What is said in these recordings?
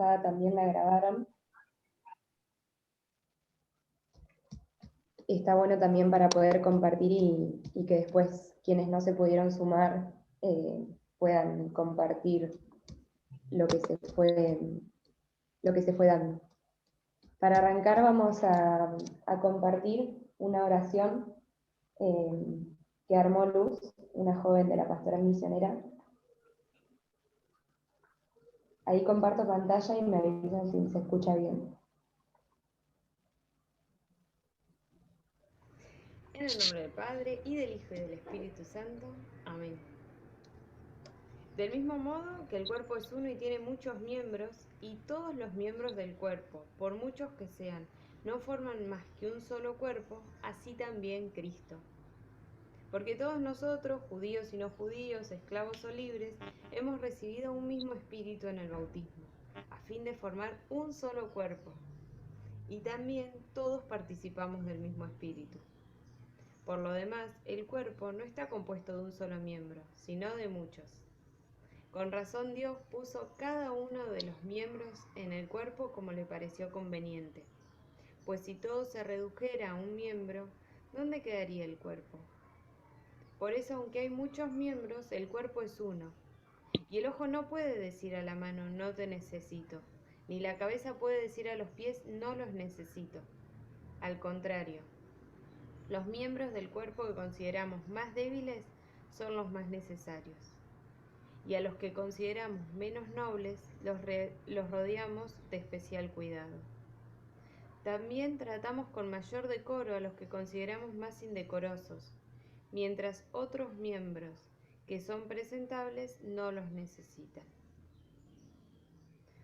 pasada también la grabaron. Está bueno también para poder compartir y que después quienes no se pudieron sumar puedan compartir lo que se fue dando. Para arrancar vamos a compartir una oración que armó Luz, una joven de la Pastoral Misionera. Ahí comparto pantalla y me avisan si se escucha bien. En el nombre del Padre, y del Hijo, y del Espíritu Santo. Amén. Del mismo modo que el cuerpo es uno y tiene muchos miembros, y todos los miembros del cuerpo, por muchos que sean, no forman más que un solo cuerpo, así también Cristo. Porque todos nosotros, judíos y no judíos, esclavos o libres, hemos recibido un mismo espíritu en el bautismo, a fin de formar un solo cuerpo. Y también todos participamos del mismo espíritu. Por lo demás, el cuerpo no está compuesto de un solo miembro, sino de muchos. Con razón Dios puso cada uno de los miembros en el cuerpo como le pareció conveniente. Pues si todo se redujera a un miembro, ¿dónde quedaría el cuerpo? Por eso, aunque hay muchos miembros, el cuerpo es uno. Y el ojo no puede decir a la mano, no te necesito, ni la cabeza puede decir a los pies, no los necesito. Al contrario, los miembros del cuerpo que consideramos más débiles son los más necesarios. Y a los que consideramos menos nobles los rodeamos de especial cuidado. También tratamos con mayor decoro a los que consideramos más indecorosos, mientras otros miembros que son presentables no los necesitan.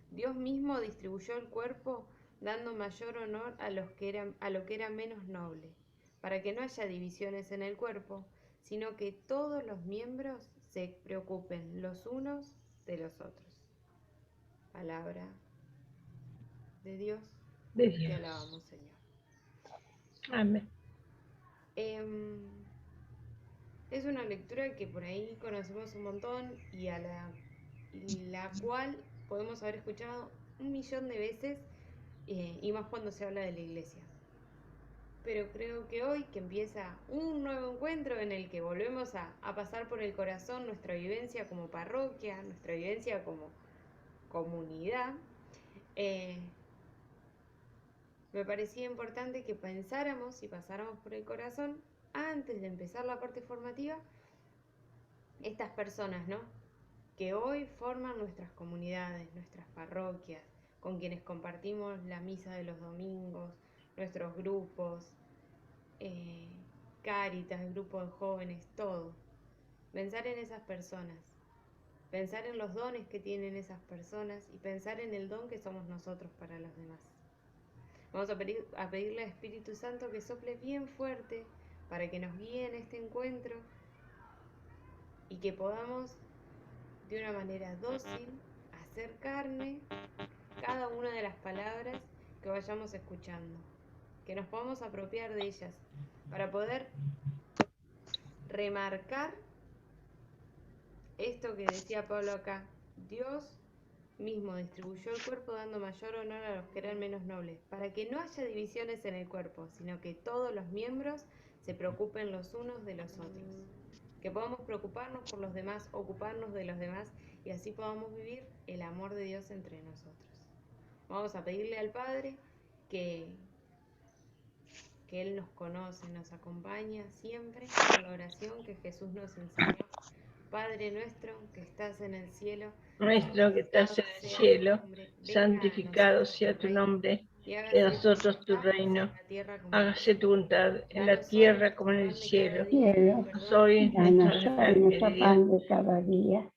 Dios mismo distribuyó el cuerpo dando mayor honor a lo que era menos noble, para que no haya divisiones en el cuerpo, sino que todos los miembros se preocupen los unos de los otros. Palabra de Dios. Te alabamos, Señor. Amén. Es una lectura que por ahí conocemos un montón y a la cual podemos haber escuchado 1.000.000 de veces, y más cuando se habla de la iglesia. Pero creo que hoy, que empieza un nuevo encuentro en el que volvemos a pasar por el corazón nuestra vivencia como parroquia, nuestra vivencia como comunidad, me parecía importante que pensáramos y pasáramos por el corazón, antes de empezar la parte formativa, estas personas, ¿no?, que hoy forman nuestras comunidades, nuestras parroquias, con quienes compartimos la misa de los domingos, nuestros grupos, Cáritas, grupos de jóvenes, todo. Pensar en esas personas, pensar en los dones que tienen esas personas y pensar en el don que somos nosotros para los demás. Vamos a pedirle al Espíritu Santo que sople bien fuerte para que nos guíe en este encuentro y que podamos, de una manera dócil, hacer carne cada una de las palabras que vayamos escuchando, que nos podamos apropiar de ellas para poder remarcar esto que decía Pablo acá. Dios mismo distribuyó el cuerpo dando mayor honor a los que eran menos nobles, para que no haya divisiones en el cuerpo, sino que todos los miembros se preocupen los unos de los otros, que podamos preocuparnos por los demás, ocuparnos de los demás, y así podamos vivir el amor de Dios entre nosotros. Vamos a pedirle al Padre que Él nos conoce, nos acompaña siempre en la oración que Jesús nos enseñó. Padre nuestro que estás en el cielo, Nuestro que estás en el cielo, santificado sea tu nombre, que a nosotros tu reino, hágase tu voluntad en la tierra como en el cielo. Danos hoy nuestro pan de cada día.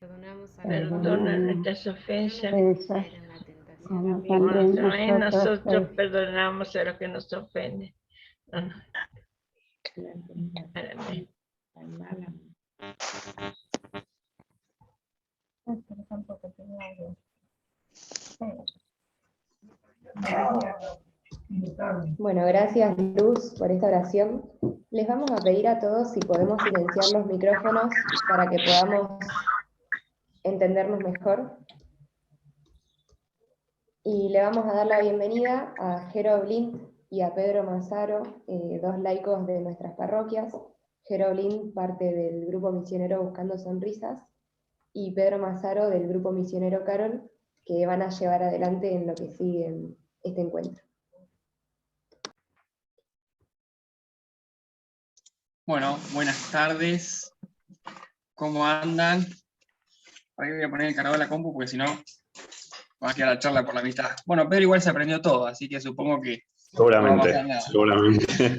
Perdona nuestras ofensas, como también nosotros perdonamos a los que nos ofenden. Amén. Bueno, gracias Luz por esta oración. Les vamos a pedir a todos si podemos silenciar los micrófonos para que podamos entendernos mejor. Y le vamos a dar la bienvenida a Jero Blind y a Pedro Mazaro, dos laicos de nuestras parroquias. Jero Blind, parte del grupo misionero Buscando Sonrisas, y Pedro Mazaro del grupo misionero Carol, que van a llevar adelante en lo que sigue este encuentro. Bueno, buenas tardes. ¿Cómo andan? Ahí voy a poner el cargador de la compu porque si no va a quedar la charla por la mitad. Bueno, Pedro igual se aprendió todo, así que supongo que seguramente, no seguramente.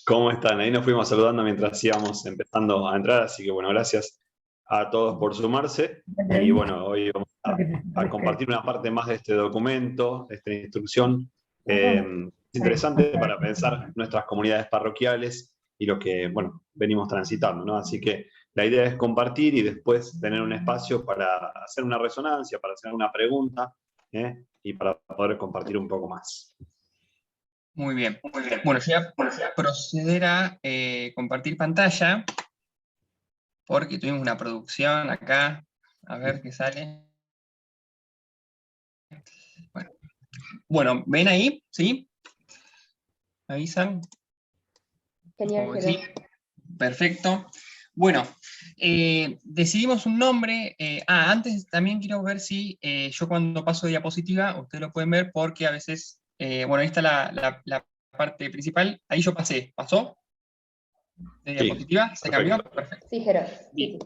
¿Cómo están? Ahí nos fuimos saludando mientras íbamos empezando a entrar, así que bueno, gracias a todos por sumarse. Y bueno, hoy vamos a compartir una parte más de este documento, de esta instrucción. Es interesante para pensar nuestras comunidades parroquiales y lo que, bueno, venimos transitando, ¿no? Así que la idea es compartir y después tener un espacio para hacer una resonancia, para hacer una pregunta, y para poder compartir un poco más. Muy bien. Bueno, yo voy a proceder a compartir pantalla, porque tuvimos una producción acá. A ver qué sale. Bueno, ¿ven ahí? ¿Sí? ¿Me avisan? Genial, Sí. Perfecto. Bueno, decidimos un nombre. Antes también quiero ver si yo cuando paso diapositiva, ustedes lo pueden ver porque a veces, bueno, ahí está la parte principal. Ahí yo pasé. ¿Pasó? ¿De diapositiva? ¿Se cambió? Perfecto. Sí, Jero. Bien.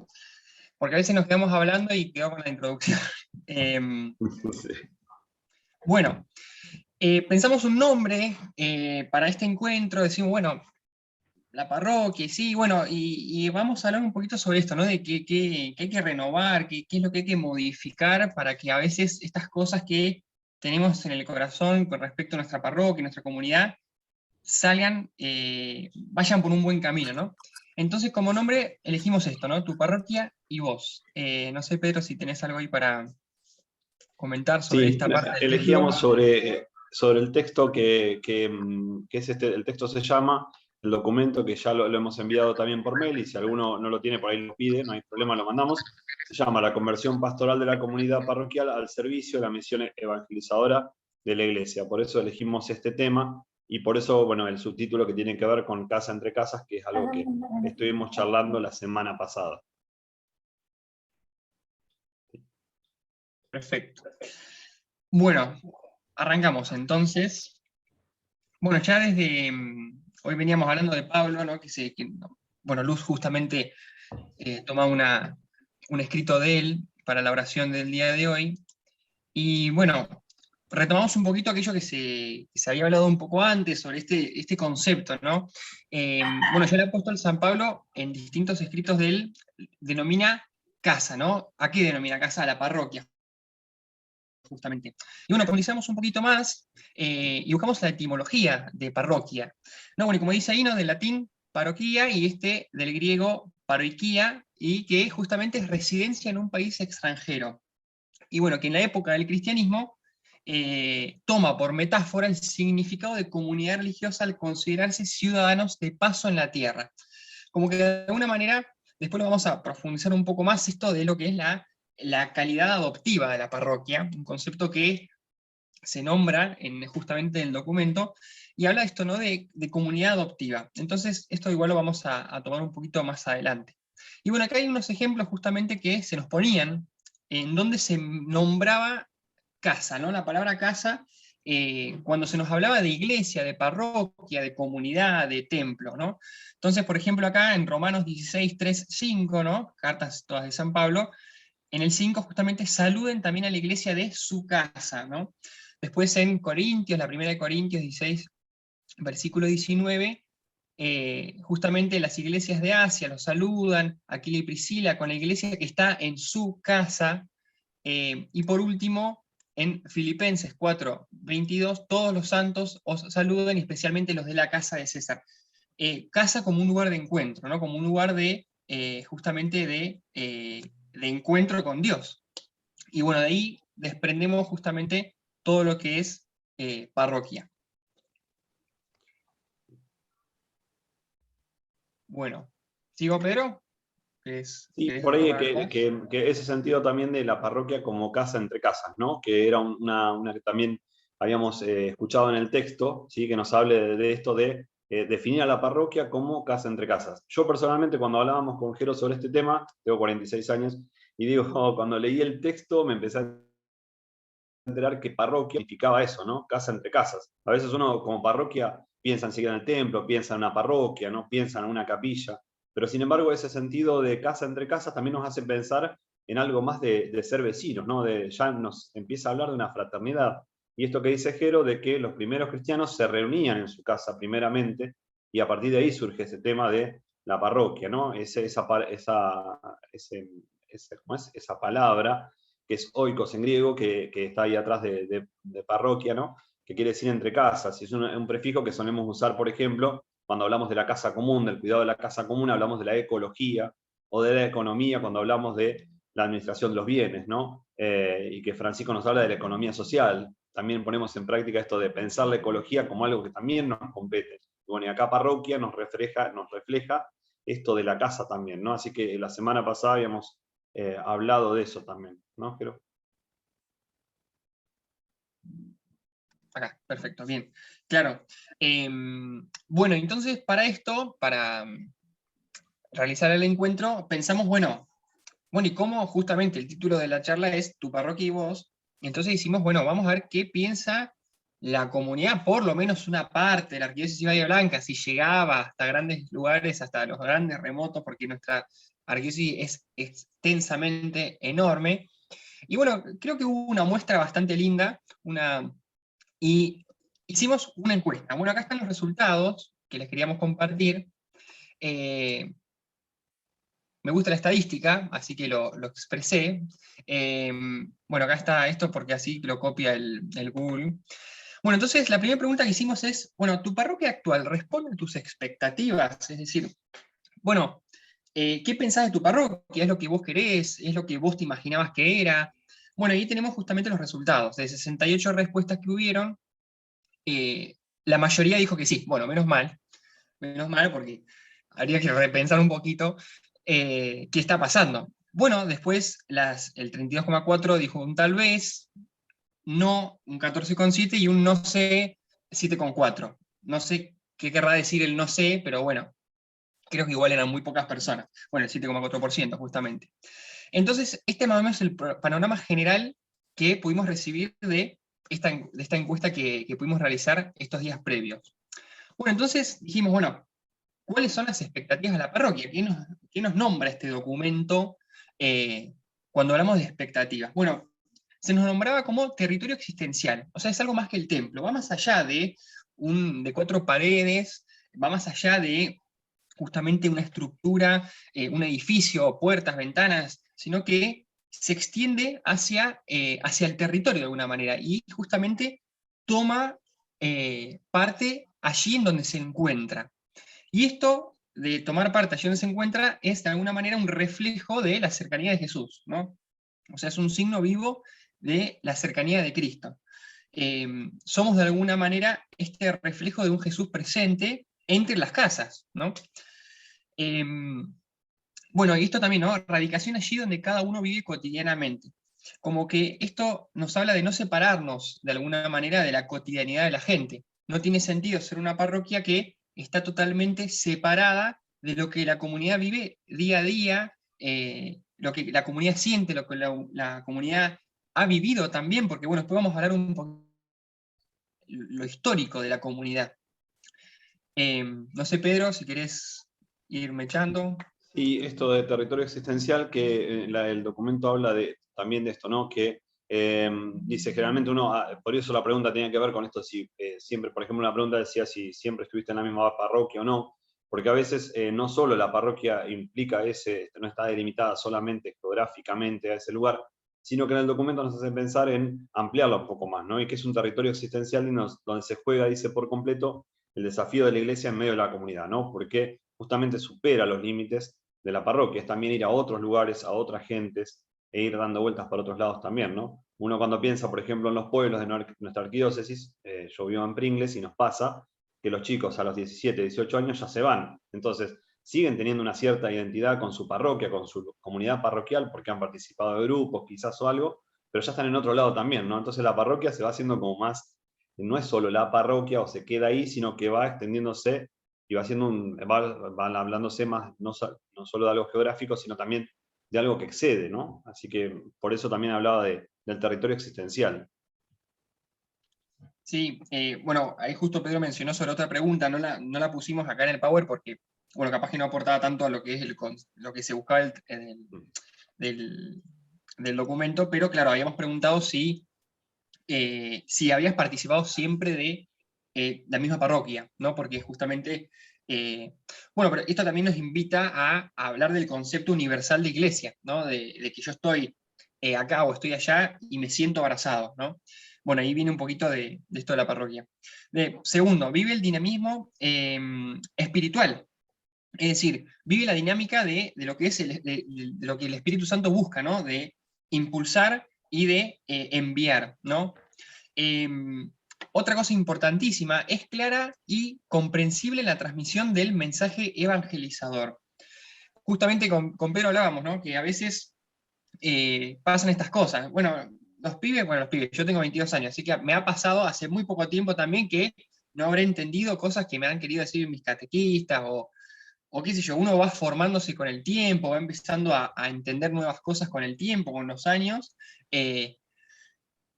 Porque a veces nos quedamos hablando y quedó con la introducción. Bueno, pensamos un nombre para este encuentro. Decimos, bueno, la parroquia, sí, bueno, y vamos a hablar un poquito sobre esto, ¿no? De qué hay que renovar, qué es lo que hay que modificar para que a veces estas cosas que tenemos en el corazón con respecto a nuestra parroquia, nuestra comunidad, salgan, vayan por un buen camino, ¿no? Entonces, como nombre, elegimos esto, ¿no? Tu parroquia y vos. No sé, Pedro, si tenés algo ahí para comentar sobre esta parte. Elegíamos sobre el texto que es el texto se llama, el documento que ya lo hemos enviado también por mail, y si alguno no lo tiene por ahí lo pide, no hay problema, lo mandamos. Se llama La conversión pastoral de la comunidad parroquial al servicio de la misión evangelizadora de la Iglesia. Por eso elegimos este tema, y por eso, bueno, el subtítulo que tiene que ver con Casa entre Casas, que es algo que estuvimos charlando la semana pasada. Perfecto. Bueno, arrancamos entonces. Bueno, ya desde hoy veníamos hablando de Pablo, ¿no? Bueno, Luz justamente toma un escrito de él para la oración del día de hoy. Y bueno, retomamos un poquito aquello que se había hablado un poco antes sobre este concepto, ¿no? Bueno, ya el apóstol San Pablo en distintos escritos de él denomina casa, ¿no? ¿A qué denomina casa? A la parroquia, justamente. Y bueno, profundizamos un poquito más y buscamos la etimología de parroquia. No, bueno, como dice ahí, ¿no? Del latín paroquía y del griego paroikia, y que justamente es residencia en un país extranjero. Y bueno, que en la época del cristianismo toma por metáfora el significado de comunidad religiosa al considerarse ciudadanos de paso en la tierra. Como que de alguna manera, después lo vamos a profundizar un poco más esto de lo que es la calidad adoptiva de la parroquia, un concepto que se nombra justamente en el documento, y habla de esto, ¿no? de comunidad adoptiva. Entonces, esto igual lo vamos a tomar un poquito más adelante. Y bueno, acá hay unos ejemplos justamente que se nos ponían, en donde se nombraba casa, ¿no? La palabra casa, cuando se nos hablaba de iglesia, de parroquia, de comunidad, de templo, ¿no? Entonces, por ejemplo, acá en Romanos 16, 3, 5, ¿no? Cartas todas de San Pablo, en el 5 justamente saluden también a la iglesia de su casa, ¿no? Después en Corintios, la primera de Corintios 16, versículo 19, justamente las iglesias de Asia los saludan, Aquila y Priscila, con la iglesia que está en su casa. Y por último, en Filipenses 4, 22, todos los santos os saludan, y especialmente los de la casa de César. Casa como un lugar de encuentro, ¿no? Como un lugar de, justamente de encuentro con Dios. Y bueno, de ahí desprendemos justamente todo lo que es parroquia. Bueno, ¿sigo, Pedro? Sí, por ahí que ese sentido también de la parroquia como casa entre casas, ¿no? Que era una que también habíamos escuchado en el texto, ¿sí? Que nos hable de esto de definir a la parroquia como casa entre casas. Yo personalmente, cuando hablábamos con Jero sobre este tema, tengo 46 años, y digo, cuando leí el texto me empecé a enterar que parroquia significaba eso, ¿no? Casa entre casas. A veces uno como parroquia piensa enseguida en el templo, piensa en una parroquia, ¿no? Piensa en una capilla, pero sin embargo ese sentido de casa entre casas también nos hace pensar en algo más de ser vecinos, ¿no? Ya nos empieza a hablar de una fraternidad. Y esto que dice Jero, de que los primeros cristianos se reunían en su casa primeramente, y a partir de ahí surge ese tema de la parroquia, ¿no? Esa palabra que es oikos en griego, que está ahí atrás de parroquia, ¿no? Que quiere decir entre casas, y es un prefijo que solemos usar, por ejemplo, cuando hablamos de la casa común, del cuidado de la casa común, hablamos de la ecología, o de la economía cuando hablamos de la administración de los bienes, ¿no? Y que Francisco nos habla de la economía social. También ponemos en práctica esto de pensar la ecología como algo que también nos compete. Y bueno, y acá parroquia nos refleja esto de la casa también, ¿no? Así que la semana pasada habíamos hablado de eso también, ¿no? Pero... Acá, perfecto, bien. Claro. Bueno, entonces para esto, para realizar el encuentro, pensamos, bueno, y cómo justamente el título de la charla es Tu parroquia y vos, y entonces decimos, bueno, vamos a ver qué piensa la comunidad, por lo menos una parte de la Arquidiócesis de Bahía Blanca, si llegaba hasta grandes lugares, hasta los grandes remotos, porque nuestra arquidiócesis es extensamente enorme. Y bueno, creo que hubo una muestra bastante linda, y hicimos una encuesta. Bueno, acá están los resultados que les queríamos compartir. Me gusta la estadística, así que lo expresé. Bueno, acá está esto porque así lo copia el Google. Bueno, entonces la primera pregunta que hicimos es, bueno, ¿tu parroquia actual responde a tus expectativas? Es decir, bueno, ¿qué pensás de tu parroquia? ¿Es lo que vos querés? ¿Es lo que vos te imaginabas que era? Bueno, ahí tenemos justamente los resultados. De 68 respuestas que hubieron, la mayoría dijo que sí. Bueno, menos mal porque habría que repensar un poquito qué está pasando. Bueno, después el 32,4 dijo un tal vez, no un 14,7 y un no sé 7,4. No sé qué querrá decir el no sé, pero bueno, creo que igual eran muy pocas personas. Bueno, el 7,4% justamente. Entonces, este más o menos es el panorama general que pudimos recibir de esta encuesta que pudimos realizar estos días previos. Bueno, entonces dijimos, bueno, ¿cuáles son las expectativas de la parroquia? ¿Qué nos nombra este documento cuando hablamos de expectativas? Bueno, se nos nombraba como territorio existencial, o sea, es algo más que el templo, va más allá de 4 paredes, va más allá de justamente una estructura, un edificio, puertas, ventanas, sino que se extiende hacia el territorio de alguna manera, y justamente toma parte allí en donde se encuentra. Y esto de tomar parte allí donde se encuentra es de alguna manera un reflejo de la cercanía de Jesús, ¿no? O sea, es un signo vivo de la cercanía de Cristo. Somos de alguna manera este reflejo de un Jesús presente entre las casas, ¿no? Bueno, y esto también, ¿no? Radicación allí donde cada uno vive cotidianamente. Como que esto nos habla de no separarnos de alguna manera de la cotidianidad de la gente. No tiene sentido ser una parroquia que está totalmente separada de lo que la comunidad vive día a día, lo que la comunidad siente, lo que la comunidad ha vivido también, porque bueno, después vamos a hablar un poco de lo histórico de la comunidad. No sé, Pedro, si querés irme echando. Y esto de territorio existencial, que el documento habla también de esto, ¿no? Que dice, generalmente uno, por eso la pregunta tenía que ver con esto, si siempre, por ejemplo, una pregunta decía si siempre estuviste en la misma parroquia o no, porque a veces no solo la parroquia implica no está delimitada solamente geográficamente a ese lugar, sino que en el documento nos hace pensar en ampliarlo un poco más, ¿no? Y que es un territorio existencial donde se juega, dice por completo, el desafío de la iglesia en medio de la comunidad, ¿no? Porque justamente supera los límites de la parroquia, es también ir a otros lugares, a otras gentes, e ir dando vueltas por otros lados también, ¿no? Uno cuando piensa, por ejemplo, en los pueblos de nuestra arquidiócesis, yo vivo en Pringles y nos pasa que los chicos a los 17, 18 años ya se van. Entonces, siguen teniendo una cierta identidad con su parroquia, con su comunidad parroquial, porque han participado de grupos quizás o algo, pero ya están en otro lado también, ¿no? Entonces la parroquia se va haciendo como más, no es solo la parroquia o se queda ahí, sino que va extendiéndose y va haciendo van hablándose más, no solo de algo geográfico, sino también de algo que excede, ¿no? Así que por eso también hablaba del territorio existencial. Sí, bueno, ahí justo Pedro mencionó sobre otra pregunta, no la pusimos acá en el Power porque, bueno, capaz que no aportaba tanto a lo que es lo que se buscaba del documento, pero claro, habíamos preguntado si habías participado siempre de la misma parroquia, ¿no? Porque justamente, bueno, pero esto también nos invita a hablar del concepto universal de iglesia, ¿no? De que yo estoy acá o estoy allá y me siento abrazado, ¿no? Bueno, ahí viene un poquito de esto de la parroquia. Segundo, vive el dinamismo espiritual. Es decir, vive la dinámica de lo que es de lo que el Espíritu Santo busca, ¿no? De impulsar y de enviar, ¿no? Otra cosa importantísima, es clara y comprensible la transmisión del mensaje evangelizador. Justamente con Pedro hablábamos, ¿no? Que a veces pasan estas cosas. Bueno, los pibes, yo tengo 22 años, así que me ha pasado hace muy poco tiempo también que no habré entendido cosas que me han querido decir mis catequistas o qué sé yo, uno va formándose con el tiempo, va empezando a entender nuevas cosas con el tiempo, con los años,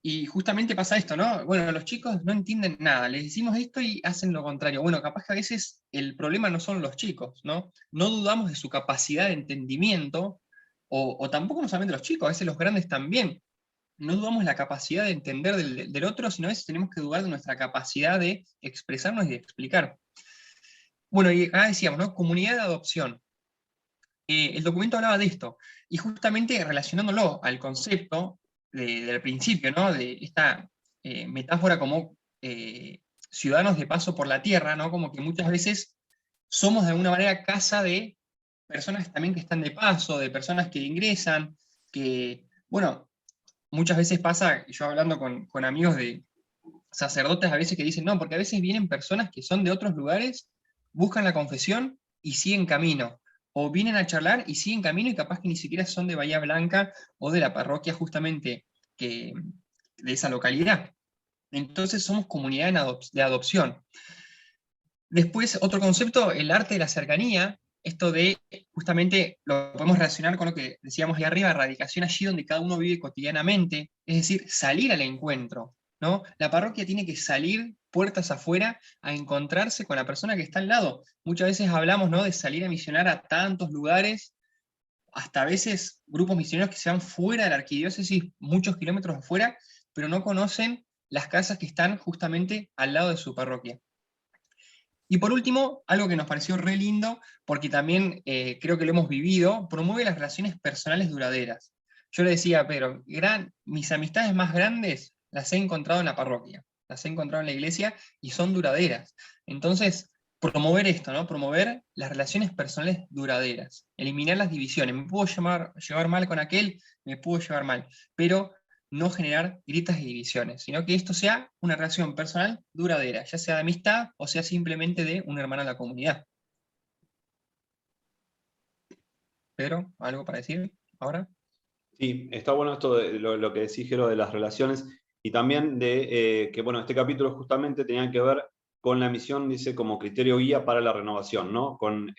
y justamente pasa esto, ¿no? Bueno, los chicos no entienden nada, les decimos esto y hacen lo contrario. Bueno, capaz que a veces el problema no son los chicos, ¿no? No dudamos de su capacidad de entendimiento, o tampoco no solamente los chicos, a veces los grandes también. No dudamos de la capacidad de entender del otro, sino a veces tenemos que dudar de nuestra capacidad de expresarnos y de explicar. Bueno, y acá decíamos, ¿no? Comunidad de adopción. El documento hablaba de esto, y justamente relacionándolo al concepto del principio, ¿no? De esta metáfora como ciudadanos de paso por la tierra, ¿no? Como que muchas veces somos de alguna manera casa de personas también que están de paso, de personas que ingresan, que, bueno, muchas veces pasa, yo hablando con amigos de sacerdotes a veces que dicen, no, porque a veces vienen personas que son de otros lugares, buscan la confesión y siguen camino, o vienen a charlar y siguen camino y capaz que ni siquiera son de Bahía Blanca o de la parroquia justamente de esa localidad. Entonces somos comunidad de adopción. Después, otro concepto, el arte de la cercanía, esto de justamente lo podemos relacionar con lo que decíamos ahí arriba, radicación allí donde cada uno vive cotidianamente, es decir, salir al encuentro, ¿no? La parroquia tiene que salir puertas afuera a encontrarse con la persona que está al lado. Muchas veces hablamos, ¿no?, de salir a misionar a tantos lugares, hasta a veces grupos misioneros que se van fuera de la arquidiócesis, muchos kilómetros afuera, pero no conocen las casas que están justamente al lado de su parroquia. Y por último, algo que nos pareció re lindo, porque también creo que lo hemos vivido, promueve las relaciones personales duraderas. Yo le decía a Pedro, mis amistades más grandes las he encontrado en la parroquia, las he encontrado en la iglesia y son duraderas. Entonces, promover esto, ¿no? Promover las relaciones personales duraderas, eliminar las divisiones. Me puedo llevar mal con aquel, me puedo llevar mal, pero no generar grietas y divisiones, sino que esto sea una relación personal duradera, ya sea de amistad o sea simplemente de un hermano de la comunidad. Pedro, ¿algo para decir ahora? Sí, está bueno esto de lo que decís, Jero, de las relaciones, y también de que, bueno, este capítulo justamente tenía que ver con la misión, dice, como criterio guía para la renovación, ¿no? Con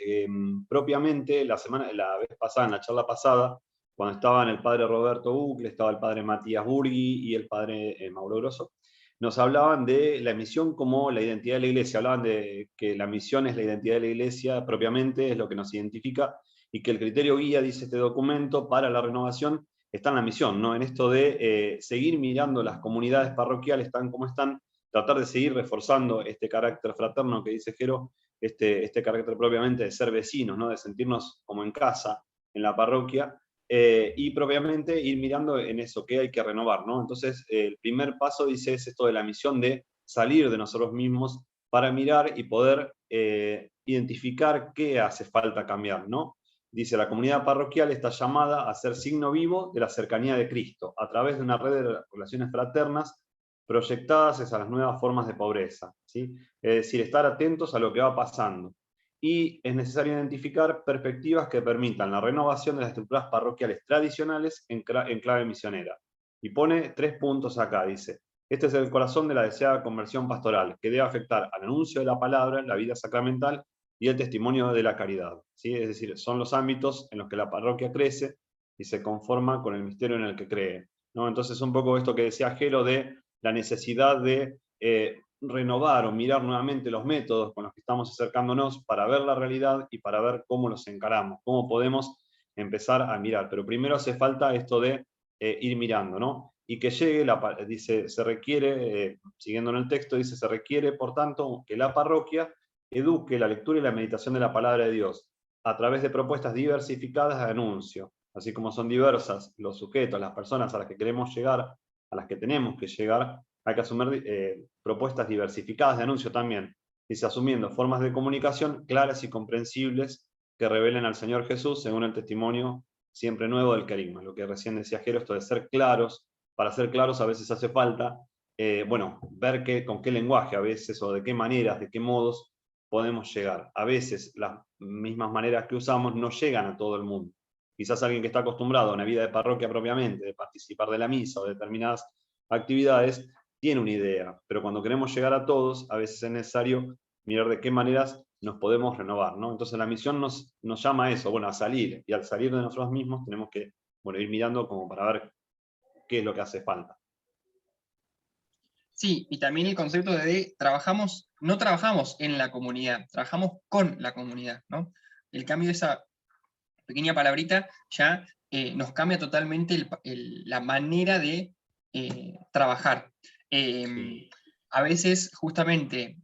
propiamente la vez pasada, en la charla pasada, cuando estaban el padre Roberto Bucle, estaba el padre Matías Burgui y el padre Mauro Grosso, nos hablaban de la misión como la identidad de la iglesia, hablaban de que la misión es la identidad de la iglesia propiamente, es lo que nos identifica, y que el criterio guía, dice este documento, para la renovación está en la misión, ¿no? En esto de seguir mirando las comunidades parroquiales tan como están, tratar de seguir reforzando este carácter fraterno que dice Jero, este carácter propiamente de ser vecinos, ¿no? De sentirnos como en casa, en la parroquia, y propiamente ir mirando en eso que hay que renovar, ¿no? Entonces, el primer paso, dice, es esto de la misión de salir de nosotros mismos para mirar y poder identificar qué hace falta cambiar, ¿no? Dice, la comunidad parroquial está llamada a ser signo vivo de la cercanía de Cristo, a través de una red de relaciones fraternas proyectadas a las nuevas formas de pobreza, ¿sí? Es decir, estar atentos a lo que va pasando. y es necesario identificar perspectivas que permitan la renovación de las estructuras parroquiales tradicionales en clave misionera. Y pone 3 puntos acá, dice: este es el corazón de la deseada conversión pastoral, que debe afectar al anuncio de la palabra, la vida sacramental y el testimonio de la caridad. ¿Sí? Es decir, son los ámbitos en los que la parroquia crece y se conforma con el misterio en el que cree, ¿no? Entonces, un poco esto que decía Jero de la necesidad de renovar o mirar nuevamente los métodos con los que estamos acercándonos para ver la realidad y para ver cómo los encaramos, cómo podemos empezar a mirar. Pero primero hace falta esto de ir mirando, ¿no? Y que llegue, dice, se requiere, siguiendo en el texto, dice, se requiere, por tanto, que la parroquia eduque la lectura y la meditación de la palabra de Dios a través de propuestas diversificadas de anuncio, así como son diversas los sujetos, las personas a las que queremos llegar, a las que tenemos que llegar, hay que asumir propuestas diversificadas de anuncio también, dice, asumiendo formas de comunicación claras y comprensibles que revelen al Señor Jesús según el testimonio siempre nuevo del carisma. Lo que recién decía Jero, esto de ser claros. Para ser claros a veces hace falta, ver con qué lenguaje a veces, o de qué maneras, de qué modos podemos llegar. A veces las mismas maneras que usamos no llegan a todo el mundo. Quizás alguien que está acostumbrado a una vida de parroquia propiamente, de participar de la misa o de determinadas actividades, tiene una idea, pero cuando queremos llegar a todos, a veces es necesario mirar de qué maneras nos podemos renovar, ¿no? Entonces la misión nos llama a eso, a salir, y al salir de nosotros mismos tenemos que ir mirando como para ver qué es lo que hace falta. Sí, y también el concepto de no trabajamos en la comunidad, trabajamos con la comunidad, ¿no? El cambio de esa pequeña palabrita ya nos cambia totalmente la manera de trabajar. A veces justamente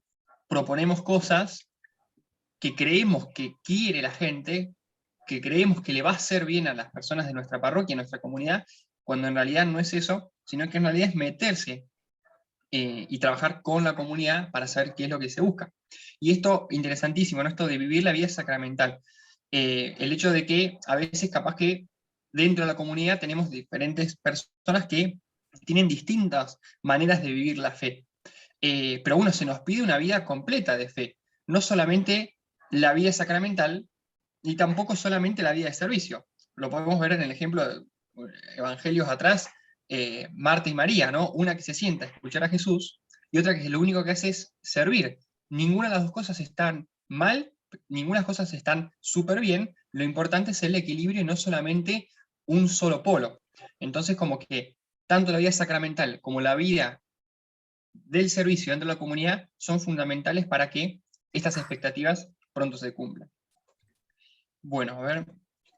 proponemos cosas que creemos que quiere la gente, que creemos que le va a hacer bien a las personas de nuestra parroquia, a nuestra comunidad, cuando en realidad no es eso, sino que en realidad es meterse y trabajar con la comunidad para saber qué es lo que se busca. Y esto, interesantísimo, ¿no? Esto de vivir la vida sacramental. El hecho de que a veces capaz que dentro de la comunidad tenemos diferentes personas que tienen distintas maneras de vivir la fe. Pero bueno, se nos pide una vida completa de fe, no solamente la vida sacramental, ni tampoco solamente la vida de servicio. Lo podemos ver en el ejemplo de evangelios atrás, Marta y María, ¿no? Una que se sienta a escuchar a Jesús, y otra que lo único que hace es servir. Ninguna de las dos cosas están mal, ninguna de las cosas están súper bien, lo importante es el equilibrio y no solamente un solo polo. Entonces, como que tanto la vida sacramental como la vida del servicio dentro de la comunidad son fundamentales para que estas expectativas pronto se cumplan. Bueno, a ver,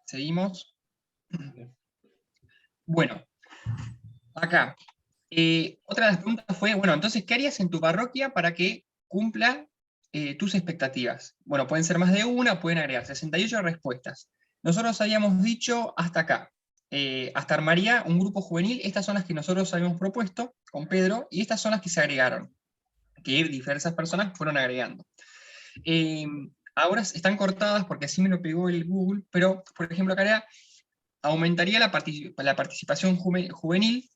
seguimos. Bueno, acá. Otra de las preguntas fue, bueno, entonces, ¿qué harías en tu parroquia para que cumpla tus expectativas? Bueno, pueden ser más de una, pueden agregar 68 respuestas. Nosotros habíamos dicho hasta acá, hasta armaría un grupo juvenil. Estas son las que nosotros habíamos propuesto con Pedro, y estas son las que se agregaron, que diversas personas fueron agregando. Ahora están cortadas porque así me lo pegó el Google, pero, por ejemplo, acá aumentaría la participación juvenil.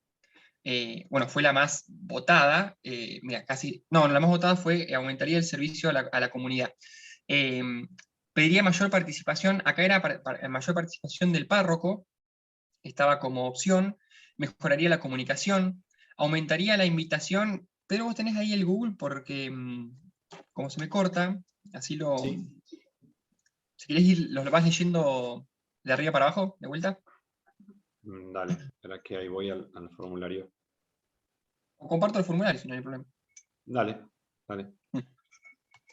Bueno, fue la más votada, mira, la más votada fue aumentaría el servicio a la comunidad. Pediría mayor participación, acá era mayor participación del párroco, estaba como opción, mejoraría la comunicación, aumentaría la invitación, pero vos tenés ahí el Google porque, como se me corta, así lo... Sí. Si querés ir, lo vas leyendo de arriba para abajo, de vuelta. Dale, espera que ahí voy al formulario. O comparto el formulario si no hay problema. Dale.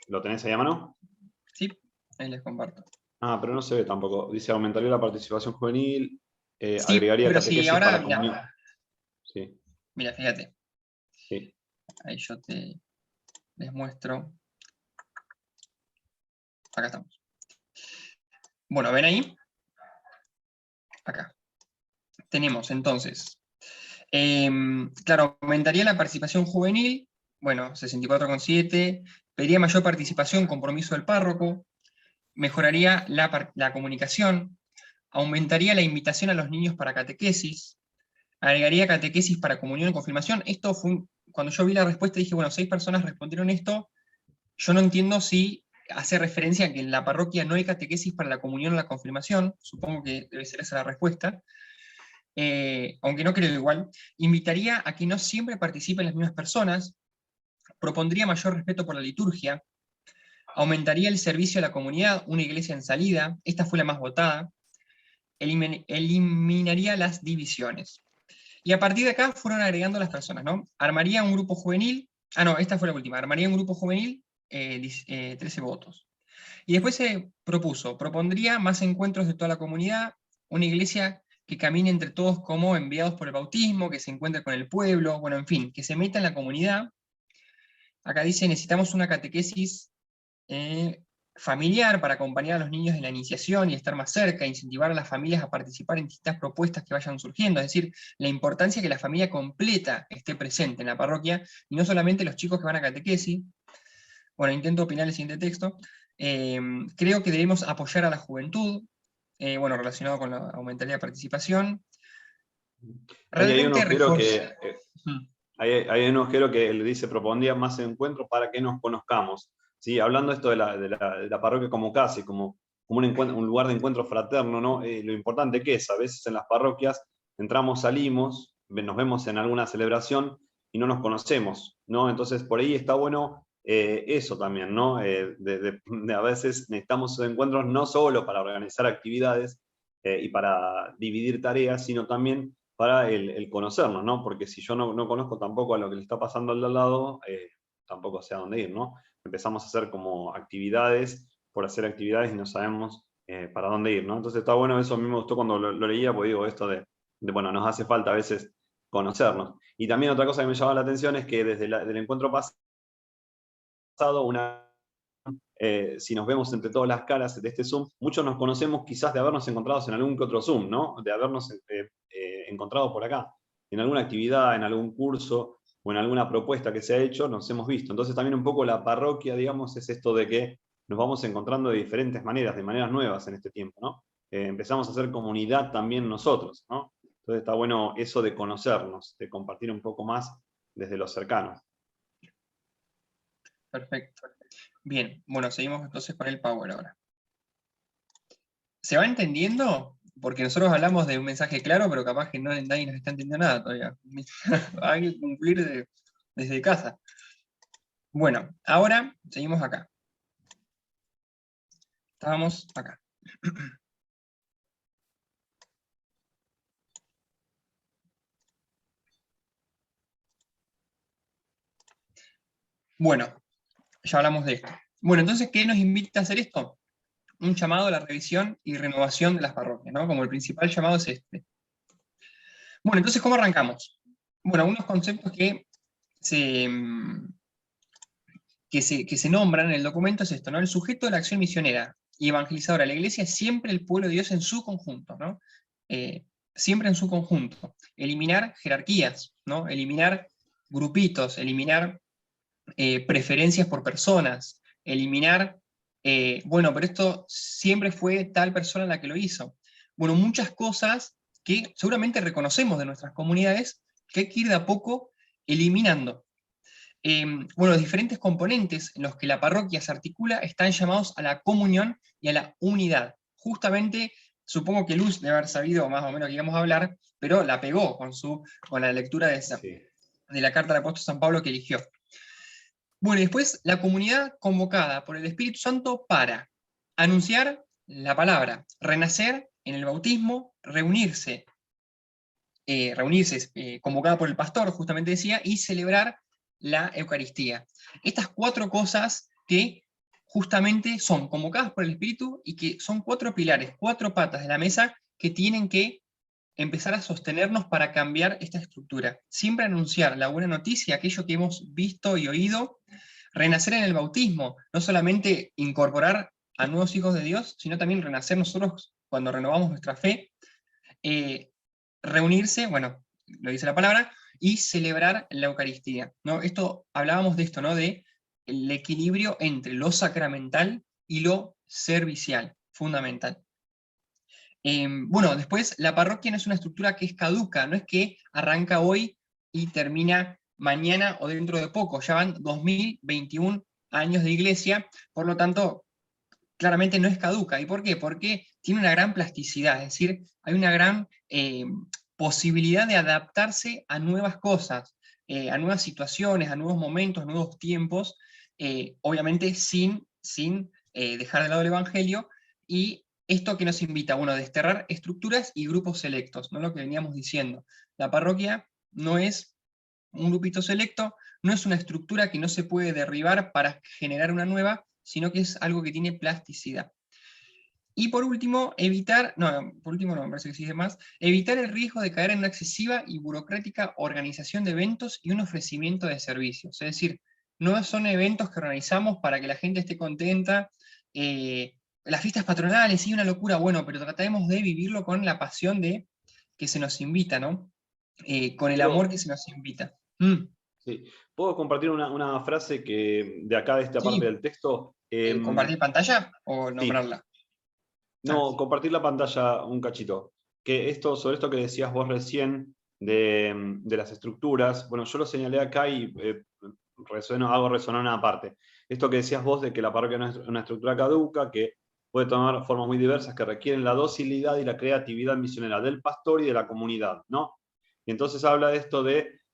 ¿Lo tenés ahí a mano? Sí, ahí les comparto. Pero no se ve tampoco. Dice, aumentaría la participación juvenil, sí, agregaría pero si ahora, para comunidad. Sí. Mira, fíjate. Sí. Ahí yo les muestro. Acá estamos. Bueno, ¿ven ahí? Acá. Tenemos entonces, claro, aumentaría la participación juvenil, bueno, 64,7, pediría mayor participación, compromiso del párroco, mejoraría la comunicación, aumentaría la invitación a los niños para catequesis, agregaría catequesis para comunión y confirmación. Esto fue, cuando yo vi la respuesta dije, bueno, 6 personas respondieron esto, yo no entiendo si hace referencia a que en la parroquia no hay catequesis para la comunión o la confirmación, supongo que debe ser esa la respuesta, aunque no creo igual. Invitaría a que no siempre participen las mismas personas, propondría mayor respeto por la liturgia, aumentaría el servicio a la comunidad, una iglesia en salida, esta fue la más votada, eliminaría las divisiones. Y a partir de acá fueron agregando las personas, ¿no? Armaría un grupo juvenil, esta fue la última, armaría un grupo juvenil, 13 votos. Y después se propondría más encuentros de toda la comunidad, una iglesia que camine entre todos como enviados por el bautismo, que se encuentre con el pueblo, bueno, en fin, que se meta en la comunidad. Acá dice, necesitamos una catequesis familiar para acompañar a los niños en la iniciación y estar más cerca, incentivar a las familias a participar en distintas propuestas que vayan surgiendo, es decir, la importancia que la familia completa esté presente en la parroquia, y no solamente los chicos que van a catequesis. Bueno, intento opinar el siguiente texto. Creo que debemos apoyar a la juventud, relacionado con la aumentaría la participación. Hay un ojero que le dice, propondría más encuentros para que nos conozcamos. ¿Sí? Hablando esto de la parroquia como casi, como un lugar de encuentro fraterno, ¿no? Lo importante que es, a veces en las parroquias entramos, salimos, nos vemos en alguna celebración y no nos conocemos, ¿no? Entonces por ahí está bueno eso también, ¿no? A veces necesitamos encuentros no solo para organizar actividades y para dividir tareas, sino también para el conocernos, ¿no? Porque si yo no conozco tampoco a lo que le está pasando al de al lado, tampoco sé a dónde ir, ¿no? Empezamos a hacer como actividades por hacer actividades y no sabemos para dónde ir, ¿no? Entonces está bueno, eso a mí me gustó cuando lo leía, porque digo esto de, bueno, nos hace falta a veces conocernos. Y también otra cosa que me llama la atención es que desde el encuentro pasado, si nos vemos entre todas las caras de este Zoom, muchos nos conocemos quizás de habernos encontrado en algún que otro Zoom, ¿no? De habernos encontrado por acá, en alguna actividad, en algún curso, o en alguna propuesta que se ha hecho, nos hemos visto. Entonces también un poco la parroquia, digamos, es esto de que nos vamos encontrando de diferentes maneras, de maneras nuevas en este tiempo, ¿no? Empezamos a hacer comunidad también nosotros, ¿no? Entonces está bueno eso de conocernos, de compartir un poco más desde los cercanos. Perfecto. Bien, bueno, seguimos entonces con el Power ahora. ¿Se va entendiendo? Porque nosotros hablamos de un mensaje claro, pero capaz que nadie nos está entendiendo nada todavía. Hay que cumplir desde casa. Bueno, ahora seguimos acá. Estábamos acá. Bueno, ya hablamos de esto. Bueno, entonces, ¿qué nos invita a hacer esto? Un llamado a la revisión y renovación de las parroquias, ¿no? Como el principal llamado es este. Bueno, entonces, ¿cómo arrancamos? Bueno, unos conceptos que se nombran en el documento es esto, ¿no? El sujeto de la acción misionera y evangelizadora de la Iglesia es siempre el pueblo de Dios en su conjunto, ¿no? Siempre en su conjunto. Eliminar jerarquías, ¿no? Eliminar grupitos, eliminar preferencias por personas, eliminar, pero esto siempre fue tal persona la que lo hizo. Bueno, muchas cosas que seguramente reconocemos de nuestras comunidades que hay que ir de a poco eliminando. Los diferentes componentes en los que la parroquia se articula están llamados a la comunión y a la unidad. Justamente, supongo que Luz debe haber sabido más o menos que íbamos a hablar, pero la pegó con la lectura de la carta del apóstol San Pablo que eligió. Bueno, y después la comunidad convocada por el Espíritu Santo para anunciar la palabra, renacer en el bautismo, reunirse convocada por el pastor, justamente decía, y celebrar la Eucaristía. Estas 4 cosas que justamente son convocadas por el Espíritu y que son 4 pilares, 4 patas de la mesa que tienen que empezar a sostenernos para cambiar esta estructura. Siempre anunciar la buena noticia, aquello que hemos visto y oído, renacer en el bautismo, no solamente incorporar a nuevos hijos de Dios, sino también renacer nosotros cuando renovamos nuestra fe, reunirse, bueno, lo dice la palabra, y celebrar la Eucaristía, ¿no? Hablábamos de esto, ¿no? De el equilibrio entre lo sacramental y lo servicial, fundamental. Después, la parroquia no es una estructura que es caduca, no es que arranca hoy y termina mañana o dentro de poco, ya van 2021 años de iglesia, por lo tanto, claramente no es caduca. ¿Y por qué? Porque tiene una gran plasticidad, es decir, hay una gran posibilidad de adaptarse a nuevas cosas, a nuevas situaciones, a nuevos momentos, a nuevos tiempos, obviamente sin dejar de lado el Evangelio, y esto que nos invita, bueno, a desterrar estructuras y grupos selectos, ¿no? Lo que veníamos diciendo. La parroquia no es un grupito selecto, no es una estructura que no se puede derribar para generar una nueva, sino que es algo que tiene plasticidad. Y por último, me parece que sí es más, evitar el riesgo de caer en una excesiva y burocrática organización de eventos y un ofrecimiento de servicios. Es decir, no son eventos que organizamos para que la gente esté contenta, las fiestas patronales, sí, una locura, bueno, pero tratemos de vivirlo con la pasión de que se nos invita, ¿no? Con el amor que se nos invita. Sí. ¿Puedo compartir una frase que de acá, de esta parte del texto? ¿Compartir pantalla o nombrarla? Sí. No, compartir la pantalla un cachito. Que sobre esto que decías vos recién, de las estructuras, bueno, yo lo señalé acá y hago resonar una parte. Esto que decías vos de que la parroquia no es una estructura caduca, que puede tomar formas muy diversas, que requieren la docilidad y la creatividad misionera del pastor y de la comunidad, ¿no? Y entonces habla de esto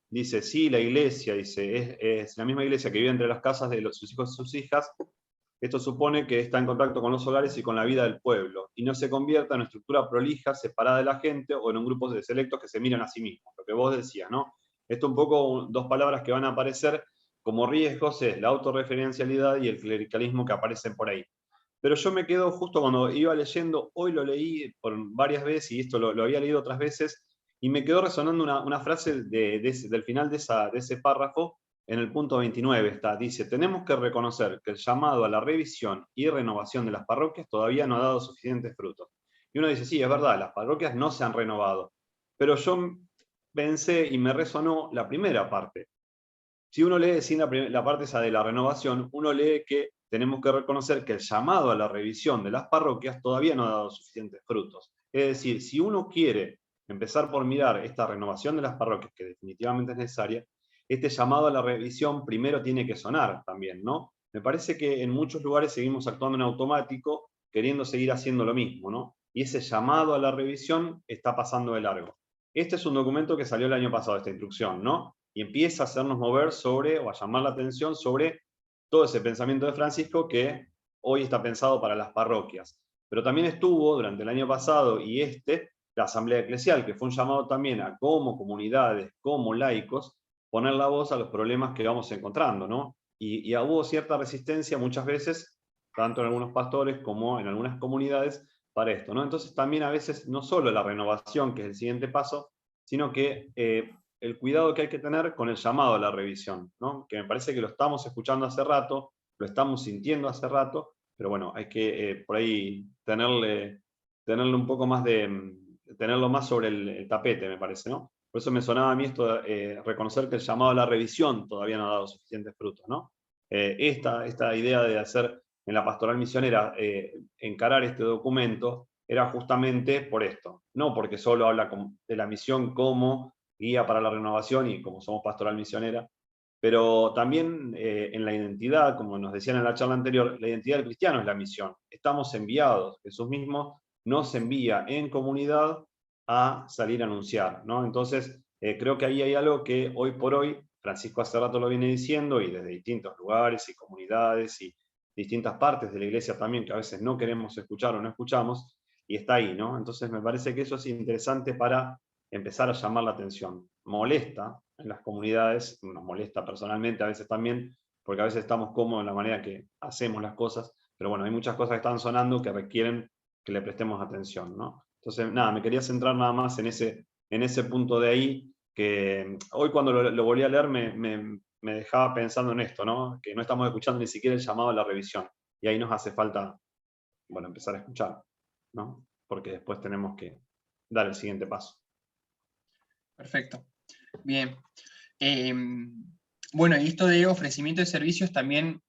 dice, sí, la iglesia, dice, es la misma iglesia que vive entre las casas de sus hijos y sus hijas. Esto supone que está en contacto con los hogares y con la vida del pueblo, y no se convierta en una estructura prolija, separada de la gente, o en un grupo de selectos que se miran a sí mismos, lo que vos decías, ¿no? Esto un poco, dos palabras que van a aparecer como riesgos, es la autorreferencialidad y el clericalismo que aparecen por ahí. Pero yo me quedo justo cuando iba leyendo, hoy lo leí por varias veces, y esto lo había leído otras veces, y me quedó resonando una frase del final de ese párrafo. En el punto 29 dice, tenemos que reconocer que el llamado a la revisión y renovación de las parroquias todavía no ha dado suficientes frutos. Y uno dice, sí, es verdad, las parroquias no se han renovado. Pero yo pensé y me resonó la primera parte. Si uno lee sin la parte esa de la renovación, uno lee que tenemos que reconocer que el llamado a la revisión de las parroquias todavía no ha dado suficientes frutos. Es decir, si uno quiere empezar por mirar esta renovación de las parroquias, que definitivamente es necesaria, este llamado a la revisión primero tiene que sonar también, ¿no? Me parece que en muchos lugares seguimos actuando en automático, queriendo seguir haciendo lo mismo, ¿no? Y ese llamado a la revisión está pasando de largo. Este es un documento que salió el año pasado, esta instrucción, ¿no? Y empieza a hacernos mover o a llamar la atención sobre todo ese pensamiento de Francisco que hoy está pensado para las parroquias. Pero también estuvo durante el año pasado y la Asamblea Eclesial, que fue un llamado también a como comunidades, como laicos, poner la voz a los problemas que vamos encontrando, ¿no? Y hubo cierta resistencia muchas veces, tanto en algunos pastores como en algunas comunidades, para esto, ¿no? Entonces también a veces no solo la renovación, que es el siguiente paso, sino que el cuidado que hay que tener con el llamado a la revisión, ¿no? Que me parece que lo estamos escuchando hace rato, lo estamos sintiendo hace rato, pero bueno, hay que por ahí tenerle un poco más tenerlo más sobre el tapete, me parece, ¿no? Por eso me sonaba a mí esto de reconocer que el llamado a la revisión todavía no ha dado suficientes frutos, ¿no? Esta idea de hacer en la pastoral misionera, encarar este documento, era justamente por esto, no porque solo habla de la misión como guía para la renovación y como somos pastoral misionera, pero también en la identidad, como nos decían en la charla anterior, la identidad del cristiano es la misión. Estamos enviados, Jesús mismo nos envía en comunidad a salir a anunciar, ¿no? Entonces, creo que ahí hay algo que hoy por hoy, Francisco hace rato lo viene diciendo, y desde distintos lugares y comunidades y distintas partes de la iglesia también, que a veces no queremos escuchar o no escuchamos, y está ahí, ¿no? Entonces me parece que eso es interesante para empezar a llamar la atención. Molesta en las comunidades, nos molesta personalmente a veces también, porque a veces estamos cómodos en la manera que hacemos las cosas, pero bueno, hay muchas cosas que están sonando que requieren que le prestemos atención, ¿no? Entonces, nada, me quería centrar nada más en ese punto de ahí, que hoy cuando lo volví a leer me dejaba pensando en esto, ¿no? Que no estamos escuchando ni siquiera el llamado a la revisión, y ahí nos hace falta, bueno, empezar a escuchar, ¿no? Porque después tenemos que dar el siguiente paso. Perfecto. Bien. Bueno, y esto de ofrecimiento de servicios también,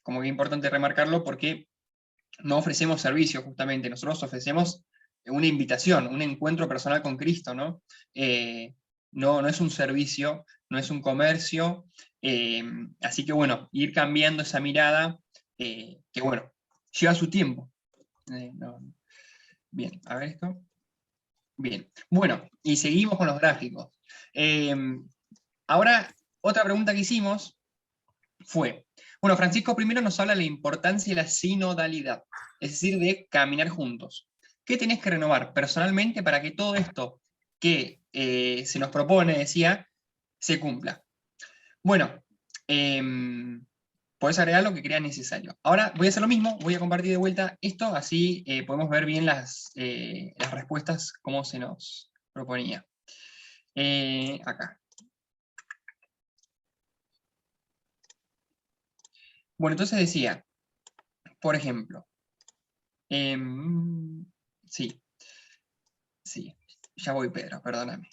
como que es importante remarcarlo, porque no ofrecemos servicios justamente, nosotros ofrecemos una invitación, un encuentro personal con Cristo, ¿no? no es un servicio, no es un comercio, así que bueno, ir cambiando esa mirada, que bueno, lleva su tiempo. Bien, a ver esto. Bien, bueno, y seguimos con los gráficos. Ahora, otra pregunta que hicimos fue, bueno, Francisco primero nos habla de la importancia de la sinodalidad, es decir, de caminar juntos. ¿Qué tenés que renovar personalmente para que todo esto que se nos propone, decía, se cumpla? Bueno, podés agregar lo que creas necesario. Ahora voy a hacer lo mismo, voy a compartir de vuelta esto, así podemos ver bien las respuestas, cómo se nos proponía. Acá. Bueno, entonces decía, por ejemplo, sí, ya voy, Pedro, perdóname.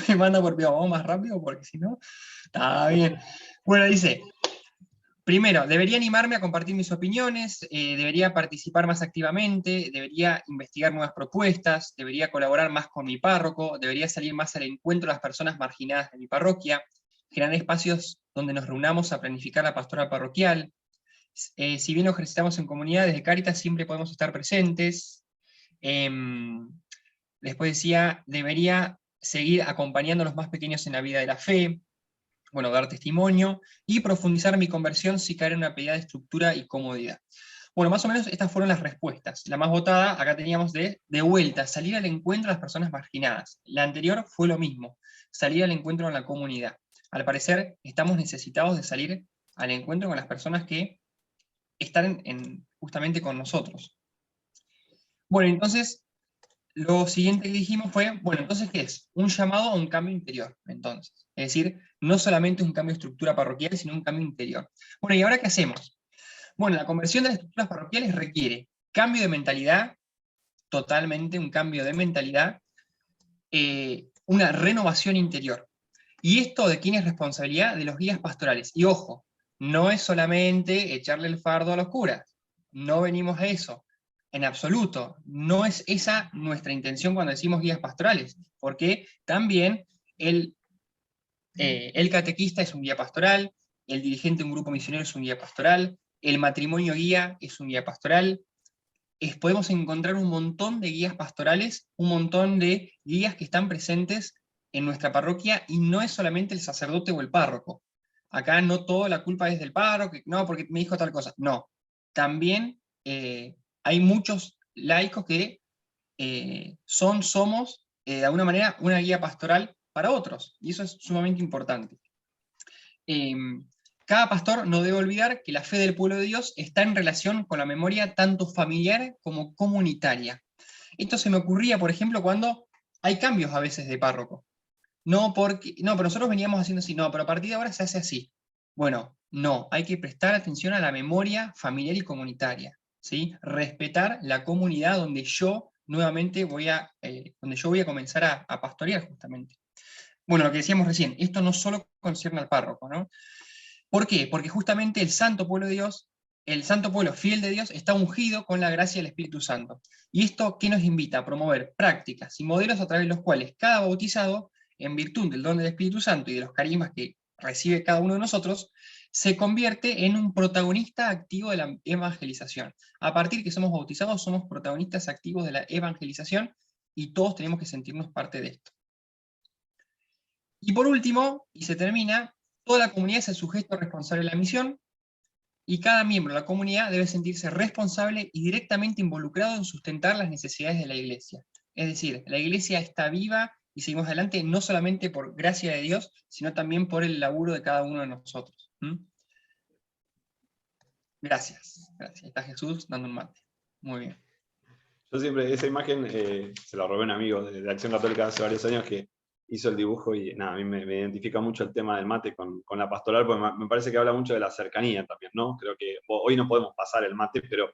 Me manda por privado, vamos más rápido porque si no, está bien. Bueno, dice, primero, debería animarme a compartir mis opiniones, debería participar más activamente, debería investigar nuevas propuestas, debería colaborar más con mi párroco, debería salir más al encuentro de las personas marginadas de mi parroquia, generar espacios donde nos reunamos a planificar la pastoral parroquial. Si bien lo ejercitamos en comunidad, desde Cáritas siempre podemos estar presentes. Después decía, debería seguir acompañando a los más pequeños en la vida de la fe, bueno, dar testimonio, y profundizar mi conversión si cae en una pedida de estructura y comodidad. Bueno, más o menos estas fueron las respuestas. La más votada, acá teníamos de vuelta, salir al encuentro de las personas marginadas. La anterior fue lo mismo, salir al encuentro con la comunidad. Al parecer, estamos necesitados de salir al encuentro con las personas que están justamente con nosotros. Bueno, entonces, lo siguiente que dijimos fue, bueno, entonces, ¿qué es? Un llamado a un cambio interior, entonces. Es decir, no solamente un cambio de estructura parroquial, sino un cambio interior. Bueno, ¿y ahora qué hacemos? Bueno, la conversión de las estructuras parroquiales requiere cambio de mentalidad, totalmente un cambio de mentalidad, una renovación interior. ¿Y esto de quién es responsabilidad? De los guías pastorales. Y ojo, no es solamente echarle el fardo a los curas, no venimos a eso, en absoluto, no es esa nuestra intención cuando decimos guías pastorales, porque también el catequista es un guía pastoral, el dirigente de un grupo misionero es un guía pastoral, el matrimonio guía es un guía pastoral, podemos encontrar un montón de guías pastorales, un montón de guías que están presentes en nuestra parroquia, y no es solamente el sacerdote o el párroco. Acá no toda la culpa es del párroco, no, porque me dijo tal cosa. No, también hay muchos laicos que somos, de alguna manera, una guía pastoral para otros, y eso es sumamente importante. Cada pastor no debe olvidar que la fe del pueblo de Dios está en relación con la memoria tanto familiar como comunitaria. Esto se me ocurría, por ejemplo, cuando hay cambios a veces de párroco. No, pero nosotros veníamos haciendo así, no, pero a partir de ahora se hace así. Bueno, no, hay que prestar atención a la memoria familiar y comunitaria, ¿sí? Respetar la comunidad donde yo nuevamente voy a comenzar a pastorear justamente. Bueno, lo que decíamos recién, esto no solo concierne al párroco, ¿no? ¿Por qué? Porque justamente el santo pueblo de Dios, el santo pueblo fiel de Dios, está ungido con la gracia del Espíritu Santo. ¿Y esto qué nos invita? A promover prácticas y modelos a través de los cuales cada bautizado, en virtud del don del Espíritu Santo y de los carismas que recibe cada uno de nosotros, se convierte en un protagonista activo de la evangelización. A partir que somos bautizados, somos protagonistas activos de la evangelización, y todos tenemos que sentirnos parte de esto. Y por último, y se termina, toda la comunidad es el sujeto responsable de la misión, y cada miembro de la comunidad debe sentirse responsable y directamente involucrado en sustentar las necesidades de la iglesia. Es decir, la iglesia está viva y seguimos adelante no solamente por gracia de Dios, sino también por el laburo de cada uno de nosotros. Gracias. Gracias. Está Jesús dando un mate. Muy bien. Yo siempre, esa imagen se la robé a un amigo de Acción Católica hace varios años que hizo el dibujo, y nada, a mí me identifica mucho el tema del mate con la pastoral, porque me parece que habla mucho de la cercanía también, ¿no? Creo que hoy no podemos pasar el mate, pero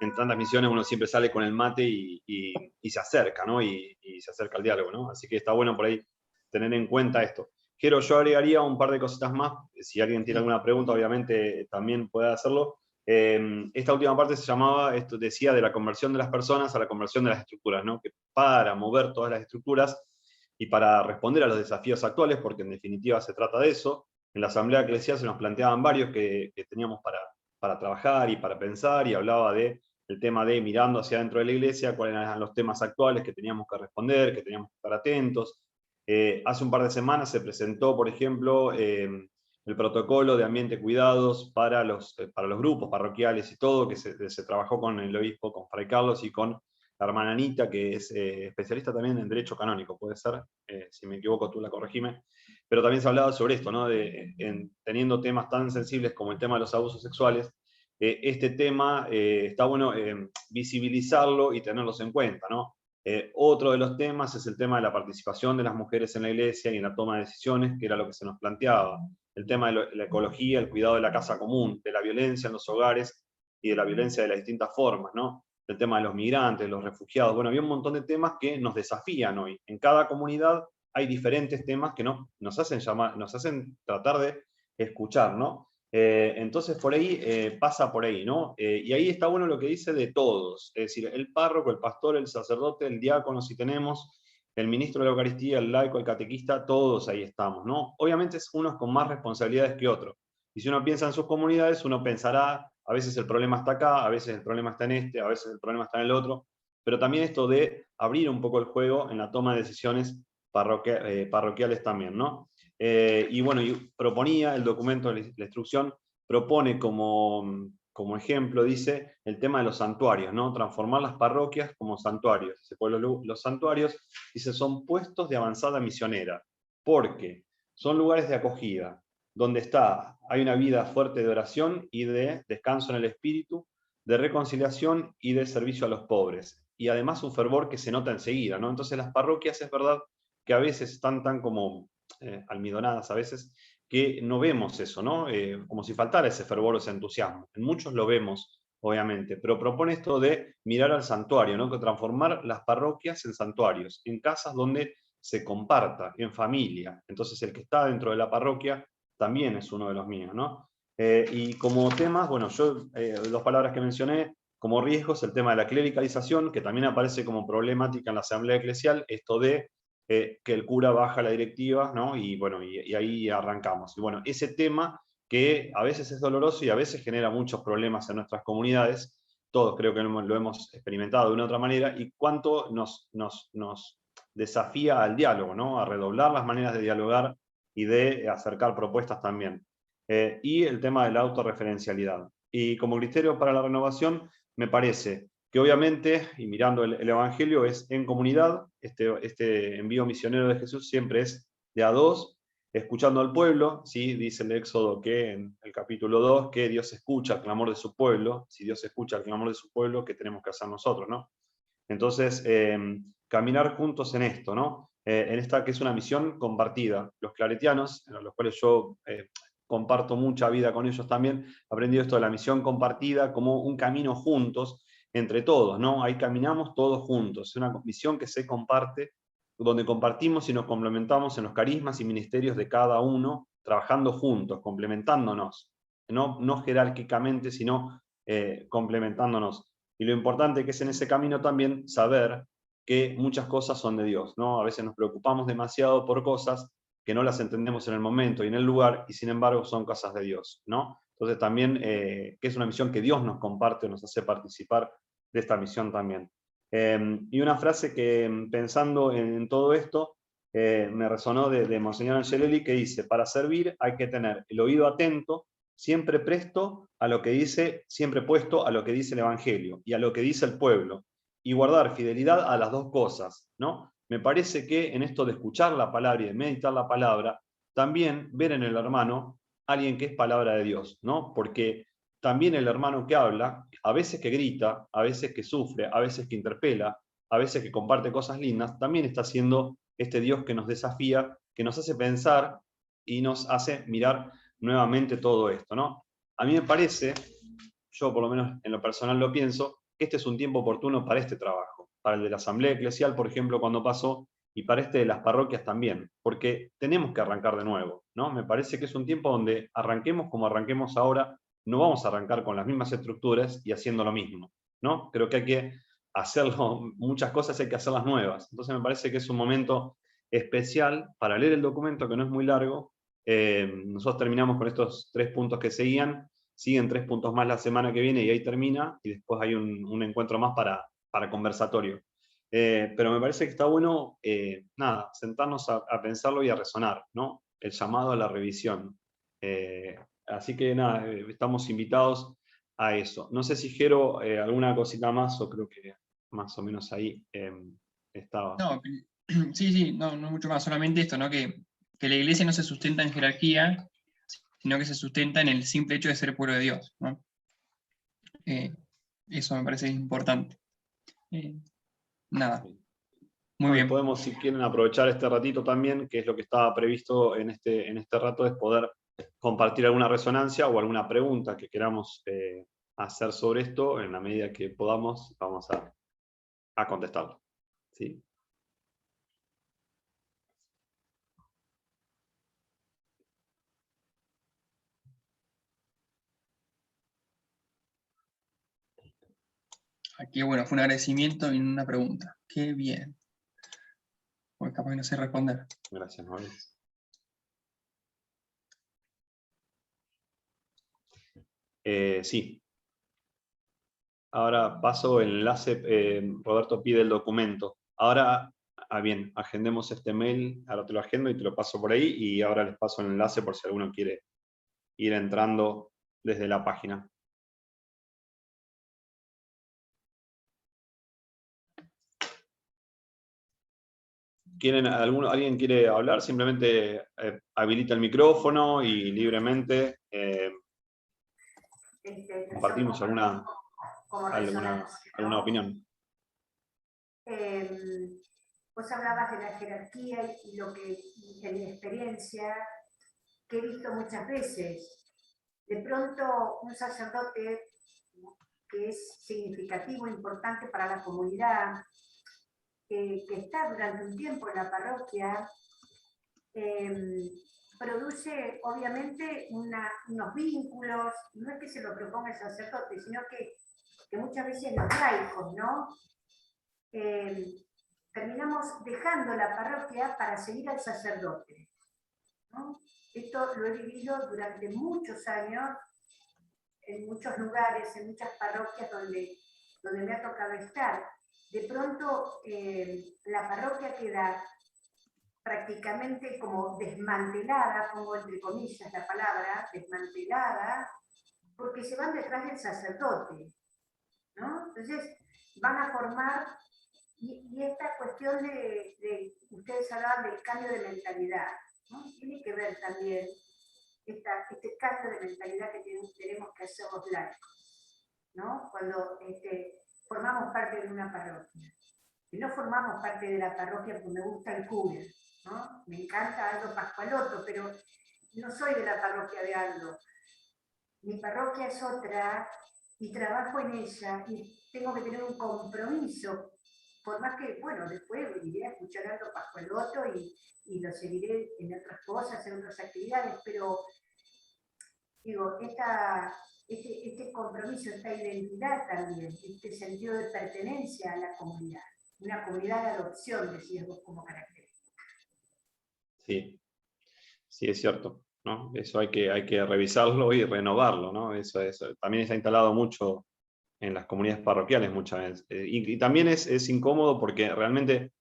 en tantas misiones uno siempre sale con el mate y se acerca, ¿no? Y se acerca al diálogo, ¿no? Así que está bueno por ahí tener en cuenta esto. Yo agregaría un par de cositas más. Si alguien tiene alguna pregunta, obviamente también puede hacerlo. Esta última parte se llamaba, esto decía, de la conversión de las personas a la conversión de las estructuras, ¿no? Que para mover todas las estructuras y para responder a los desafíos actuales, porque en definitiva se trata de eso. En la Asamblea Eclesial se nos planteaban varios que teníamos para trabajar y para pensar, y hablaba del tema de mirando hacia adentro de la Iglesia, cuáles eran los temas actuales que teníamos que responder, que teníamos que estar atentos. Hace un par de semanas se presentó, por ejemplo, el protocolo de ambiente cuidados para los grupos parroquiales y todo, que se trabajó con el obispo, con Fray Carlos y con la hermana Anita, que es especialista también en derecho canónico, puede ser, si me equivoco tú la corregime, pero también se hablaba sobre esto, ¿no? Teniendo temas tan sensibles como el tema de los abusos sexuales, este tema está bueno visibilizarlo y tenerlos en cuenta, ¿no? Otro de los temas es el tema de la participación de las mujeres en la iglesia y en la toma de decisiones, que era lo que se nos planteaba. El tema de la ecología, el cuidado de la casa común, de la violencia en los hogares y de la violencia de las distintas formas, ¿no? El tema de los migrantes, los refugiados. Bueno, había un montón de temas que nos desafían hoy. En cada comunidad hay diferentes temas que nos hacen tratar de escuchar, ¿no? Entonces por ahí pasa por ahí, ¿no? Y ahí está bueno lo que dice de todos, es decir, el párroco, el pastor, el sacerdote, el diácono, si tenemos, el ministro de la Eucaristía, el laico, el catequista, todos ahí estamos, ¿no? Obviamente es unos con más responsabilidades que otros. Y si uno piensa en sus comunidades, uno pensará, a veces el problema está acá, a veces el problema está en este, a veces el problema está en el otro, pero también esto de abrir un poco el juego en la toma de decisiones parroquiales también, ¿no? Y bueno, proponía el documento de la instrucción, propone como ejemplo, dice, el tema de los santuarios, ¿no? Transformar las parroquias como santuarios. Los santuarios, dice, son puestos de avanzada misionera, porque son lugares de acogida, donde hay una vida fuerte de oración y de descanso en el espíritu, de reconciliación y de servicio a los pobres. Y además un fervor que se nota enseguida, ¿no? Entonces las parroquias es verdad que a veces están tan como almidonadas a veces, que no vemos eso, ¿no? Como si faltara ese fervor o ese entusiasmo. En muchos lo vemos, obviamente, pero propone esto de mirar al santuario, ¿no? Que transformar las parroquias en santuarios, en casas donde se comparta, en familia. Entonces el que está dentro de la parroquia también es uno de los míos, ¿no? Y como temas, bueno, yo, dos palabras que mencioné, como riesgos, el tema de la clericalización, que también aparece como problemática en la Asamblea Eclesial, esto de que el cura baja la directiva, ¿no? Y bueno, y ahí arrancamos. Y bueno, ese tema que a veces es doloroso y a veces genera muchos problemas en nuestras comunidades, todos creo que lo hemos experimentado de una u otra manera, y cuánto nos desafía al diálogo, ¿no? A redoblar las maneras de dialogar y de acercar propuestas también. Y el tema de la autorreferencialidad. Y como criterio para la renovación, me parece que obviamente, y mirando el Evangelio, es en comunidad. Este envío misionero de Jesús siempre es de a dos, escuchando al pueblo, ¿sí? Dice el Éxodo que en el capítulo 2, que Dios escucha el clamor de su pueblo. Si Dios escucha el clamor de su pueblo, ¿qué tenemos que hacer nosotros, no? Entonces, caminar juntos en esto, ¿no? En esta que es una misión compartida. Los claretianos, en los cuales yo comparto mucha vida con ellos también, he aprendido esto de la misión compartida como un camino juntos, entre todos, ¿no? Ahí caminamos todos juntos. Es una misión que se comparte, donde compartimos y nos complementamos en los carismas y ministerios de cada uno, trabajando juntos, complementándonos, no jerárquicamente, sino complementándonos. Y lo importante que es en ese camino también saber que muchas cosas son de Dios, ¿no? A veces nos preocupamos demasiado por cosas que no las entendemos en el momento y en el lugar, y sin embargo son cosas de Dios, ¿no? Entonces también, que es una misión que Dios nos comparte, nos hace participar de esta misión también. Y una frase que, pensando en todo esto, me resonó de Monseñor Angelelli, que dice: para servir hay que tener el oído atento, siempre presto a lo que dice, siempre puesto a lo que dice el Evangelio y a lo que dice el pueblo, y guardar fidelidad a las dos cosas, ¿no? Me parece que en esto de escuchar la palabra y de meditar la palabra, también ver en el hermano alguien que es palabra de Dios, ¿no? Porque también el hermano que habla, a veces que grita, a veces que sufre, a veces que interpela, a veces que comparte cosas lindas, también está siendo este Dios que nos desafía, que nos hace pensar y nos hace mirar nuevamente todo esto, ¿no? A mí me parece, yo por lo menos en lo personal lo pienso, que este es un tiempo oportuno para este trabajo, para el de la Asamblea Eclesial, por ejemplo, cuando pasó, y para este de las parroquias también, porque tenemos que arrancar de nuevo, ¿no? Me parece que es un tiempo donde arranquemos como arranquemos ahora, no vamos a arrancar con las mismas estructuras y haciendo lo mismo, ¿no? Creo que hay que hacerlo, muchas cosas hay que hacerlas nuevas. Entonces me parece que es un momento especial para leer el documento, que no es muy largo. Nosotros terminamos con estos 3 puntos que seguían, siguen 3 puntos más la semana que viene y ahí termina, y después hay un encuentro más para conversatorio. Pero me parece que está bueno, nada, sentarnos a pensarlo y a resonar, ¿no? El llamado a la revisión. Así que nada, estamos invitados a eso. No sé si Jero, alguna cosita más, o creo que más o menos ahí estaba. No, sí, no mucho más, solamente esto, ¿no? Que la iglesia no se sustenta en jerarquía, sino que se sustenta en el simple hecho de ser pueblo de Dios, ¿no? Eso me parece importante. Nada. Muy bien. Podemos, si quieren, aprovechar este ratito también, que es lo que estaba previsto en este rato, es poder compartir alguna resonancia o alguna pregunta que queramos hacer sobre esto. En la medida que podamos, vamos a contestarlo. ¿Sí? Aquí, bueno, fue un agradecimiento y una pregunta. Qué bien. Porque capaz que no sé responder. Gracias, Noel. Sí. Ahora paso el enlace. Roberto pide el documento. Ahora, bien, agendemos este mail. Ahora te lo agendo y te lo paso por ahí. Y ahora les paso el enlace por si alguno quiere ir entrando desde la página. ¿Alguien quiere hablar? Simplemente habilita el micrófono y libremente compartimos alguna opinión. Vos hablabas de la jerarquía y en mi experiencia, que he visto muchas veces, de pronto un sacerdote que es significativo, importante para la comunidad, que está durante un tiempo en la parroquia, produce obviamente unos vínculos, no es que se lo proponga el sacerdote, sino que muchas veces los laicos, ¿no? Terminamos dejando la parroquia para seguir al sacerdote, ¿no? Esto lo he vivido durante muchos años, en muchos lugares, en muchas parroquias donde me ha tocado estar. De pronto la parroquia queda prácticamente como desmantelada, pongo entre comillas la palabra, desmantelada, porque se van detrás del sacerdote, ¿no? Entonces van a formar, y esta cuestión de ustedes hablaban del cambio de mentalidad, ¿no? Tiene que ver también este cambio de mentalidad que tenemos que hacer los laicos, ¿no? Cuando formamos parte de una parroquia. Y no formamos parte de la parroquia porque me gusta el cura, ¿no? Me encanta Aldo Pascualotto, pero no soy de la parroquia de Aldo. Mi parroquia es otra y trabajo en ella y tengo que tener un compromiso, por más que, bueno, después iré a escuchar a Aldo Pascualotto y lo seguiré en otras cosas, en otras actividades, pero digo, este compromiso, esta identidad también, este sentido de pertenencia a la comunidad. Una comunidad de adopción, decías vos como característica. Sí, es cierto, ¿no? Eso hay que revisarlo y renovarlo, ¿no? Eso también está instalado mucho en las comunidades parroquiales muchas veces. Y también es incómodo porque realmente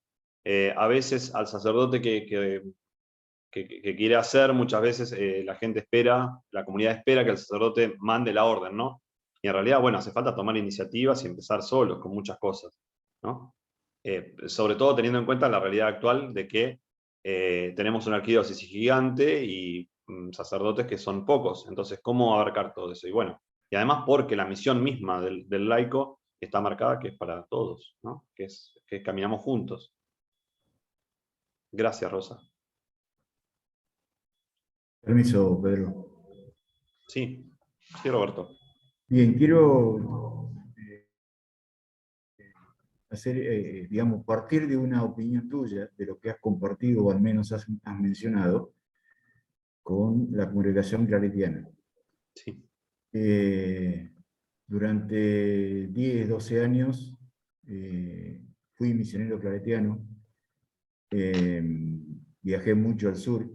a veces al sacerdote que quiere hacer, muchas veces la gente espera, la comunidad espera que el sacerdote mande la orden, ¿no? Y en realidad, bueno, hace falta tomar iniciativas y empezar solos con muchas cosas, ¿no? Sobre todo teniendo en cuenta la realidad actual de que tenemos una arquidiócesis gigante y sacerdotes que son pocos. Entonces, ¿cómo abarcar todo eso? Y bueno, y además porque la misión misma del laico está marcada que es para todos, ¿no? Que caminamos juntos. Gracias, Rosa. Permiso, Pedro. Sí, Roberto. Bien, quiero hacer, digamos, partir de una opinión tuya, de lo que has compartido, o al menos has mencionado, con la congregación claretiana. Sí. Durante 10, 12 años fui misionero claretiano. viajé mucho al sur,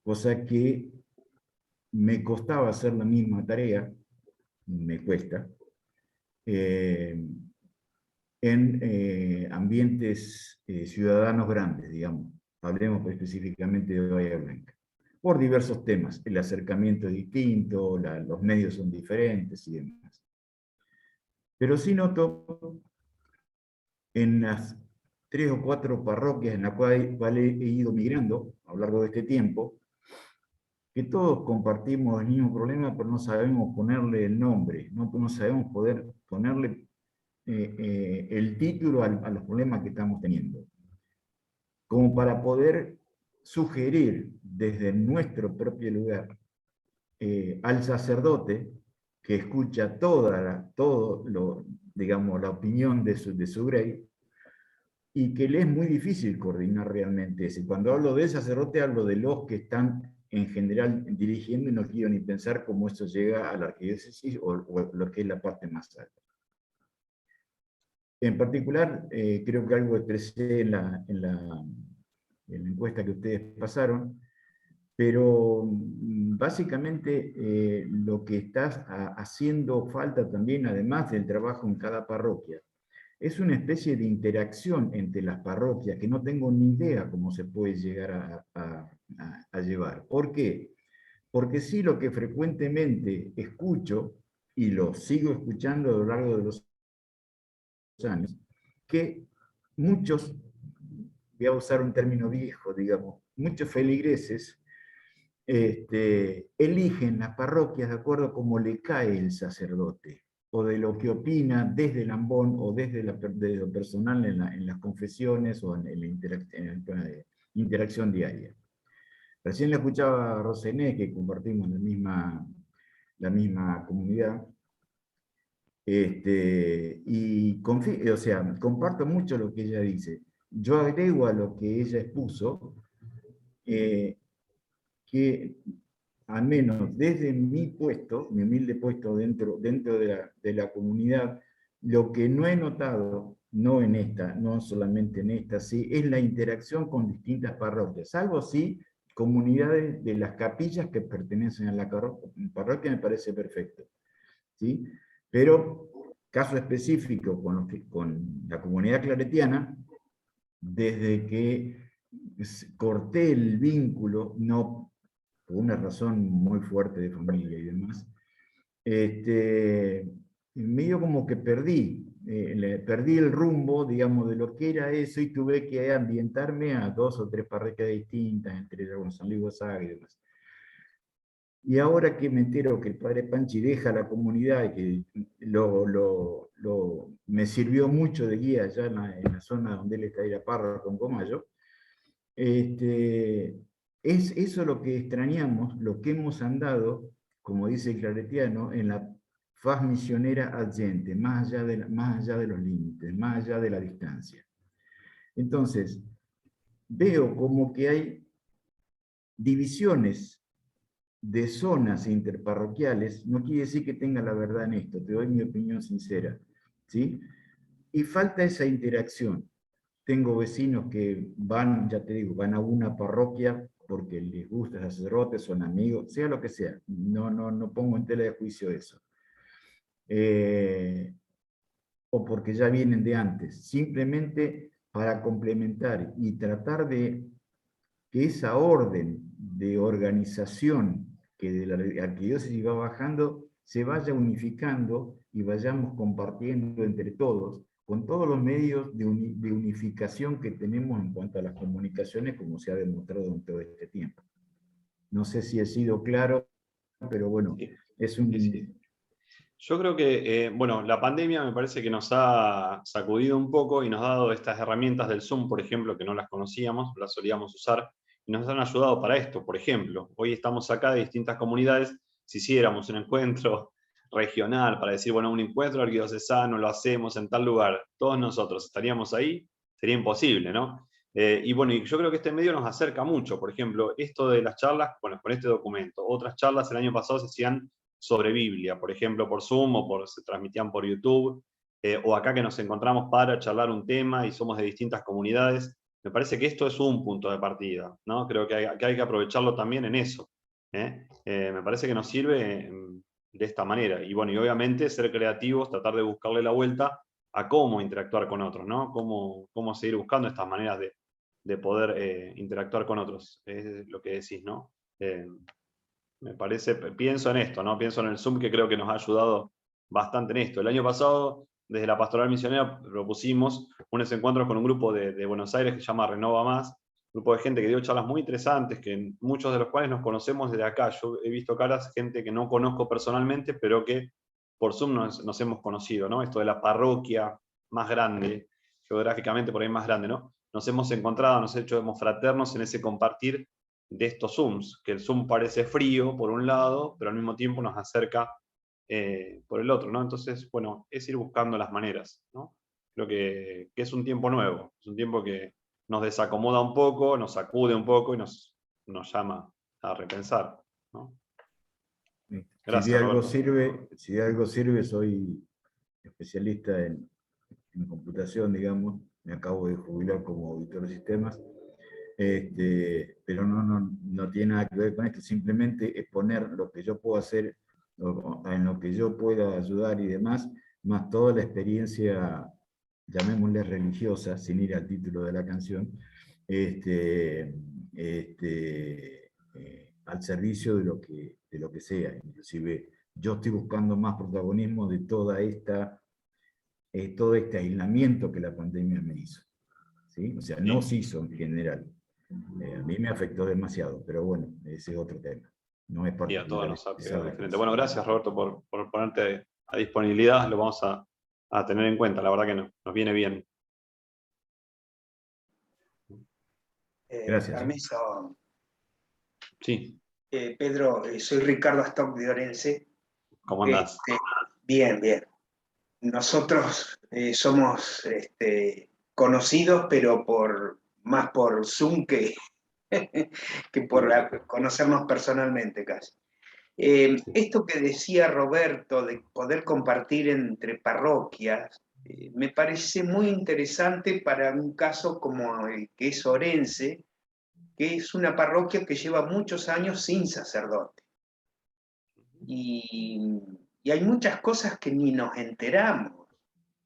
cosa que me costaba hacer la misma tarea, me cuesta, en ambientes ciudadanos grandes, digamos. Hablemos específicamente de Bahía Blanca. Por diversos temas. El acercamiento es distinto, los medios son diferentes y demás. Pero sí noto en las 3 o 4 parroquias en las cuales he ido migrando a lo largo de este tiempo, que todos compartimos el mismo problema, pero no sabemos ponerle el nombre, no sabemos poder ponerle el título a los problemas que estamos teniendo. Como para poder sugerir desde nuestro propio lugar al sacerdote que escucha digamos, la opinión de su grey, y que le es muy difícil coordinar realmente eso. Cuando hablo de sacerdote, hablo de los que están en general dirigiendo, y no quiero ni pensar cómo eso llega a la arquidiócesis o lo que es la parte más alta. En particular, creo que algo expresé en la encuesta que ustedes pasaron, pero básicamente lo que está haciendo falta también, además del trabajo en cada parroquia, es una especie de interacción entre las parroquias que no tengo ni idea cómo se puede llegar a llevar. ¿Por qué? Porque sí, lo que frecuentemente escucho, y lo sigo escuchando a lo largo de los años, que muchos, voy a usar un término viejo, digamos, muchos feligreses eligen las parroquias de acuerdo a cómo le cae el sacerdote, o de lo que opina desde el ambón, o desde lo personal en las confesiones, o en la interacción diaria. Recién le escuchaba a Rosené, que compartimos la misma comunidad, y o sea, comparto mucho lo que ella dice. Yo agrego a lo que ella expuso, que al menos desde mi puesto, mi humilde puesto dentro de la comunidad, lo que no he notado, no solamente en esta, sí, es la interacción con distintas parroquias, salvo sí comunidades de las capillas que pertenecen a la parroquia, me parece perfecto, ¿sí? Pero caso específico con la comunidad claretiana, desde que corté el vínculo, no por una razón muy fuerte de familia y demás, medio como que perdí el rumbo, digamos, de lo que era eso, y tuve que ambientarme a 2 o 3 parroquias distintas, entre San Luis Gonzaga y demás. Y ahora que me entero que el padre Panchi deja la comunidad, y que me sirvió mucho de guía allá en la zona donde él está, la párroco en Comayo, es eso lo que extrañamos, lo que hemos andado, como dice el claretiano, en la faz misionera adyente, más allá de los límites, más allá de la distancia. Entonces, veo como que hay divisiones de zonas interparroquiales, no quiere decir que tenga la verdad en esto, te doy mi opinión sincera, ¿sí? Y falta esa interacción. Tengo vecinos que van, ya te digo, van a una parroquia porque les gusta el sacerdote, son amigos, sea lo que sea, no pongo en tela de juicio eso. O porque ya vienen de antes, simplemente para complementar y tratar de que esa orden de organización que de la arquidiócesis va bajando, se vaya unificando y vayamos compartiendo entre todos, con todos los medios de unificación que tenemos en cuanto a las comunicaciones, como se ha demostrado en todo este tiempo. No sé si he sido claro, pero bueno, sí, es un... Sí. Yo creo que, bueno, la pandemia me parece que nos ha sacudido un poco y nos ha dado estas herramientas del Zoom, por ejemplo, que no las conocíamos, las solíamos usar, y nos han ayudado para esto. Por ejemplo, hoy estamos acá de distintas comunidades, si hiciéramos un encuentro regional para decir, bueno, un encuentro arquidiocesano, lo hacemos en tal lugar, todos nosotros estaríamos ahí, sería imposible, ¿no? Y bueno, y yo creo que este medio nos acerca mucho. Por ejemplo, esto de las charlas, bueno, con este documento, otras charlas el año pasado se hacían sobre Biblia, por ejemplo, por Zoom, o se transmitían por YouTube, o acá que nos encontramos para charlar un tema y somos de distintas comunidades. me parece que esto es un punto de partida, ¿no? Creo que hay que aprovecharlo también en eso. Me parece que nos sirve de esta manera. Y bueno, y obviamente ser creativos, tratar de buscarle la vuelta a cómo interactuar con otros, ¿no? Cómo seguir buscando estas maneras de poder interactuar con otros. Es lo que decís, ¿no? Me parece, pienso en esto, ¿no? Pienso en el Zoom, que creo que nos ha ayudado bastante en esto. El año pasado, desde la Pastoral Misionera, propusimos unos encuentros con un grupo de Buenos Aires que se llama Renova Más, un grupo de gente que dio charlas muy interesantes, que muchos de los cuales nos conocemos desde acá. Yo he visto caras, gente que no conozco personalmente, pero que por Zoom nos hemos conocido, ¿no? Esto de la parroquia más grande, geográficamente por ahí más grande, ¿no? Nos hemos encontrado, nos hemos fraternos en ese compartir de estos Zooms, que el Zoom parece frío por un lado, pero al mismo tiempo nos acerca por el otro, ¿no? Entonces, bueno, es ir buscando las maneras, ¿no? Creo que es un tiempo nuevo, es un tiempo que nos desacomoda un poco, nos sacude un poco y nos llama a repensar, ¿no? Gracias, si de algo Roberto. sirve, soy especialista en computación, digamos, me acabo de jubilar como auditor de sistemas, pero no tiene nada que ver con esto, simplemente exponer lo que yo puedo hacer, en lo que yo pueda ayudar y demás, más toda la experiencia, llamémosle religiosa, sin ir al título de la canción, al servicio de lo que sea. Inclusive yo estoy buscando más protagonismo de todo este aislamiento que la pandemia me hizo, ¿sí? O sea, nos hizo en general. A mí me afectó demasiado, pero bueno, ese es otro tema. No es Y a todos particular. nos ha pegado diferente. Bueno, gracias, Roberto, por ponerte a disponibilidad, lo vamos a tener en cuenta, la verdad que nos viene bien. Gracias. Permiso. Sí. Pedro, soy Ricardo Stock de Orense. ¿Cómo andás? Bien, bien. Nosotros somos conocidos, pero más por Zoom que por conocernos personalmente casi. Esto que decía Roberto de poder compartir entre parroquias, me parece muy interesante para un caso como el que es Orense, que es una parroquia que lleva muchos años sin sacerdote. Y hay muchas cosas que ni nos enteramos,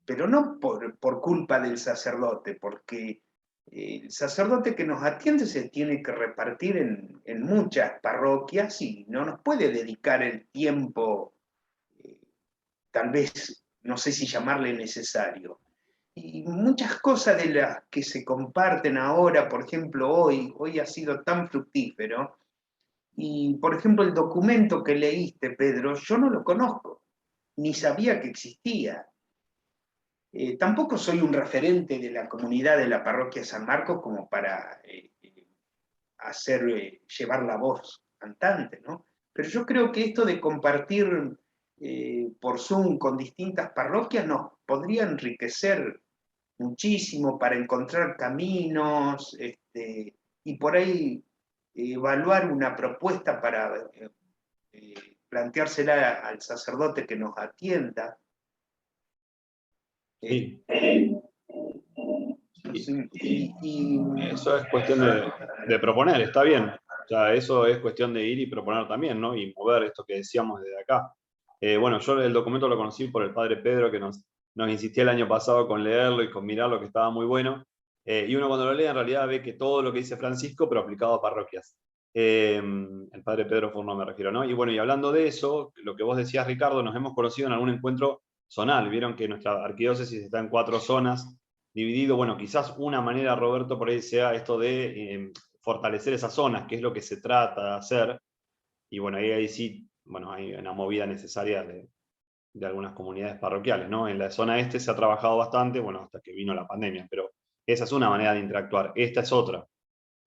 pero no por culpa del sacerdote, porque el sacerdote que nos atiende se tiene que repartir en muchas parroquias y no nos puede dedicar el tiempo, tal vez, no sé si llamarle necesario. Y muchas cosas de las que se comparten ahora, por ejemplo, hoy ha sido tan fructífero. Y, por ejemplo, el documento que leíste, Pedro, yo no lo conozco, ni sabía que existía. Tampoco soy un referente de la comunidad de la parroquia San Marcos como para llevar la voz cantante, ¿no? Pero yo creo que esto de compartir por Zoom con distintas parroquias nos podría enriquecer muchísimo para encontrar caminos y por ahí evaluar una propuesta para planteársela al sacerdote que nos atienda. Sí. Y eso es cuestión de proponer, está bien. O sea, eso es cuestión de ir y proponer también, ¿no? Y mover esto que decíamos desde acá. Bueno, yo el documento lo conocí por el padre Pedro, que nos insistía el año pasado con leerlo y con mirarlo, que estaba muy bueno. Y uno cuando lo lee en realidad ve que todo lo que dice Francisco, pero aplicado a parroquias. El padre Pedro Furno me refiero, ¿no? Y bueno, y hablando de eso, lo que vos decías, Ricardo, nos hemos conocido en algún encuentro zonal. Vieron que nuestra arquidiócesis está en 4 zonas, dividido. Bueno, quizás una manera, Roberto, por ahí sea esto de fortalecer esas zonas, que es lo que se trata de hacer. Y bueno, ahí sí, bueno, hay una movida necesaria de algunas comunidades parroquiales, ¿no? En la zona este se ha trabajado bastante, bueno, hasta que vino la pandemia, pero esa es una manera de interactuar. Esta es otra,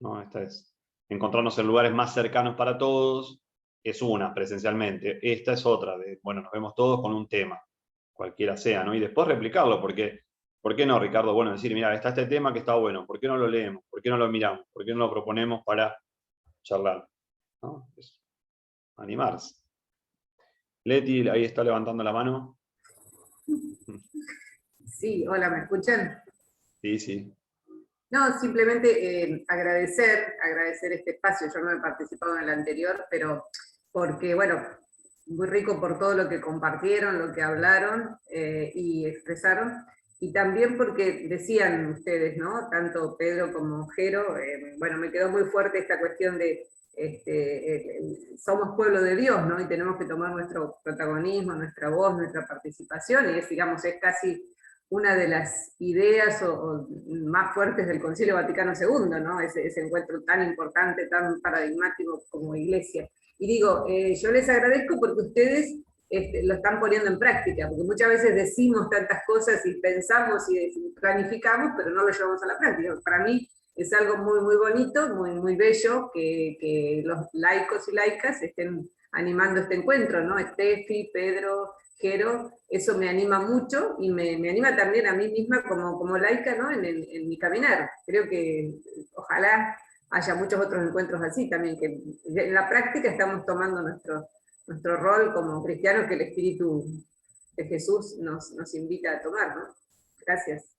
¿no? Esta es encontrarnos en lugares más cercanos para todos, es una, presencialmente. Esta es otra, bueno, nos vemos todos con un tema, cualquiera sea, ¿no? Y después replicarlo, porque, ¿por qué no, Ricardo? Bueno, decir, mira, está este tema que está bueno, ¿por qué no lo leemos? ¿Por qué no lo miramos? ¿Por qué no lo proponemos para charlar? ¿No? Es animarse. Leti, ahí está levantando la mano. Sí, hola, ¿me escuchan? Sí, sí. No, simplemente agradecer este espacio. Yo no he participado en el anterior, pero porque, bueno, muy rico por todo lo que compartieron, lo que hablaron y expresaron. Y también porque decían ustedes, ¿no? Tanto Pedro como Jero, bueno, me quedó muy fuerte esta cuestión de somos pueblo de Dios, ¿no? Y tenemos que tomar nuestro protagonismo, nuestra voz, nuestra participación, y es, digamos, es casi una de las ideas o más fuertes del Concilio Vaticano II, ¿no? Ese encuentro tan importante, tan paradigmático como iglesia. Y digo, yo les agradezco porque ustedes lo están poniendo en práctica, porque muchas veces decimos tantas cosas y pensamos y planificamos, pero no lo llevamos a la práctica. Para mí es algo muy, muy bonito, muy, muy bello que los laicos y laicas estén animando este encuentro, ¿no? Estefi, Pedro, Jero, eso me anima mucho y me anima también a mí misma como laica, ¿no? En mi caminar. Creo que ojalá haya muchos otros encuentros así también, que en la práctica estamos tomando nuestro rol como cristianos que el Espíritu de Jesús nos invita a tomar, ¿no? Gracias.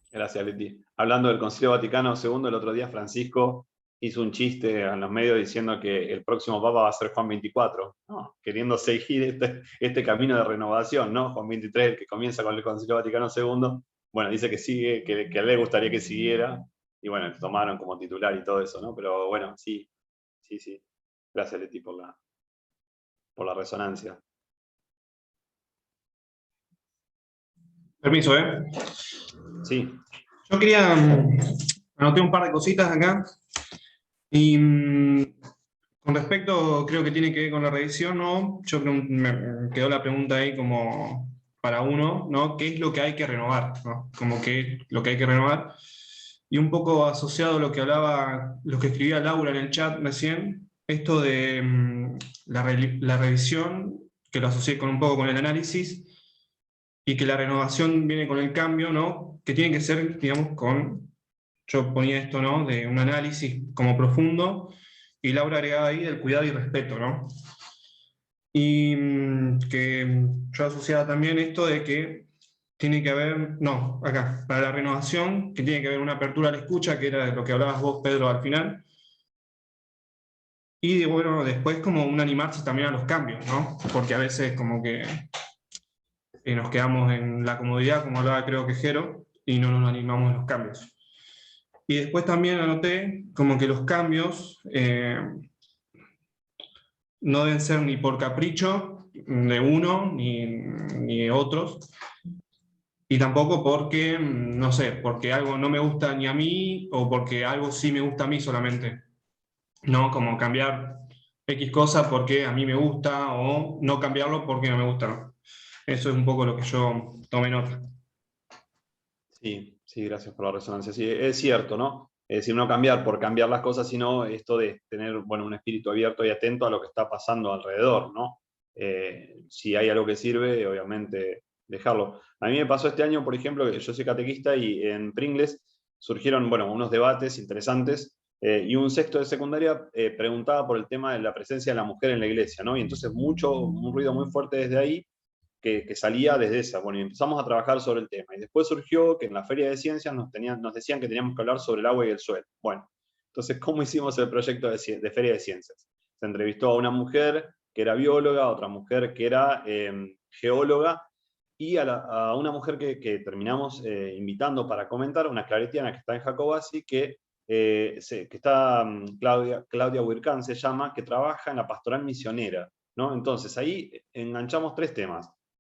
Gracias, Leti. Hablando del Concilio Vaticano II, el otro día Francisco hizo un chiste en los medios diciendo que el próximo Papa va a ser Juan XXIV, ¿no? Queriendo seguir este camino de renovación, ¿no? Juan XXIII, el que comienza con el Concilio Vaticano II, bueno, dice que sigue, que a él le gustaría que siguiera, y bueno, lo tomaron como titular y todo eso, ¿no? Pero bueno, sí. Gracias, Leti, por la resonancia. Permiso, Sí. Yo quería, anoté un par de cositas acá, y con respecto, creo que tiene que ver con la revisión, ¿no? Yo creo que me quedó la pregunta ahí como para uno, ¿no? ¿Qué es lo que hay que renovar? ¿No? Como que es lo que hay que renovar. Y un poco asociado a lo que hablaba, lo que escribía Laura en el chat recién, esto de la revisión, que lo asocié un poco con el análisis, y que la renovación viene con el cambio, ¿no? Que tiene que ser, digamos, yo ponía esto, ¿no? De un análisis como profundo, y Laura agregaba ahí del cuidado y respeto, ¿no? Y que yo asociaba también esto de que tiene que haber, no, acá, para la renovación, que tiene que haber una apertura a la escucha, que era de lo que hablabas vos, Pedro, al final. Y bueno, después como un animarse también a los cambios, ¿no? Porque a veces como que nos quedamos en la comodidad, como hablaba creo que Jero, y no nos animamos a los cambios. Y después también anoté como que los cambios no deben ser ni por capricho de uno ni de otros, y tampoco porque, no sé, porque algo no me gusta ni a mí o porque algo sí me gusta a mí solamente. No, como cambiar X cosa porque a mí me gusta o no cambiarlo porque no me gusta. ¿No? Eso es un poco lo que yo tomé nota. Sí, gracias por la resonancia. Sí, es cierto, ¿no? Es decir, no cambiar por cambiar las cosas, sino esto de tener, bueno, un espíritu abierto y atento a lo que está pasando alrededor, ¿no? Si hay algo que sirve, obviamente dejarlo. A mí me pasó este año, por ejemplo, que yo soy catequista y en Pringles surgieron, bueno, unos debates interesantes y un sexto de secundaria preguntaba por el tema de la presencia de la mujer en la iglesia, ¿no? Y entonces un ruido muy fuerte desde ahí que salía desde esa. Bueno, y empezamos a trabajar sobre el tema. Y después surgió que en la Feria de Ciencias nos decían que teníamos que hablar sobre el agua y el suelo. Bueno, entonces, ¿cómo hicimos el proyecto de Feria de Ciencias? Se entrevistó a una mujer que era bióloga, a otra mujer que era geóloga, y a una mujer que terminamos invitando para comentar, una claretiana que está en Jacobasi, que está Claudia Huircán se llama, que trabaja en la pastoral misionera, ¿no? Entonces ahí enganchamos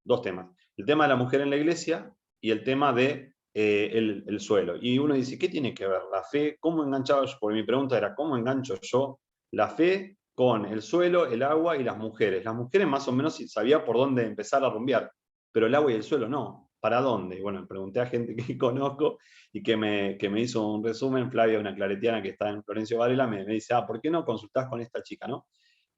dos temas. El tema de la mujer en la iglesia y el tema de el suelo. Y uno dice, ¿qué tiene que ver la fe? ¿Cómo enganchaba yo? Porque mi pregunta era, ¿cómo engancho yo la fe con el suelo, el agua y las mujeres? Las mujeres más o menos sabía por dónde empezar a rumbear, pero el agua y el suelo no. ¿Para dónde? Bueno, pregunté a gente que conozco y que me hizo un resumen. Flavia, una claretiana que está en Florencio Varela, me dice, ¿por qué no consultás con esta chica, no?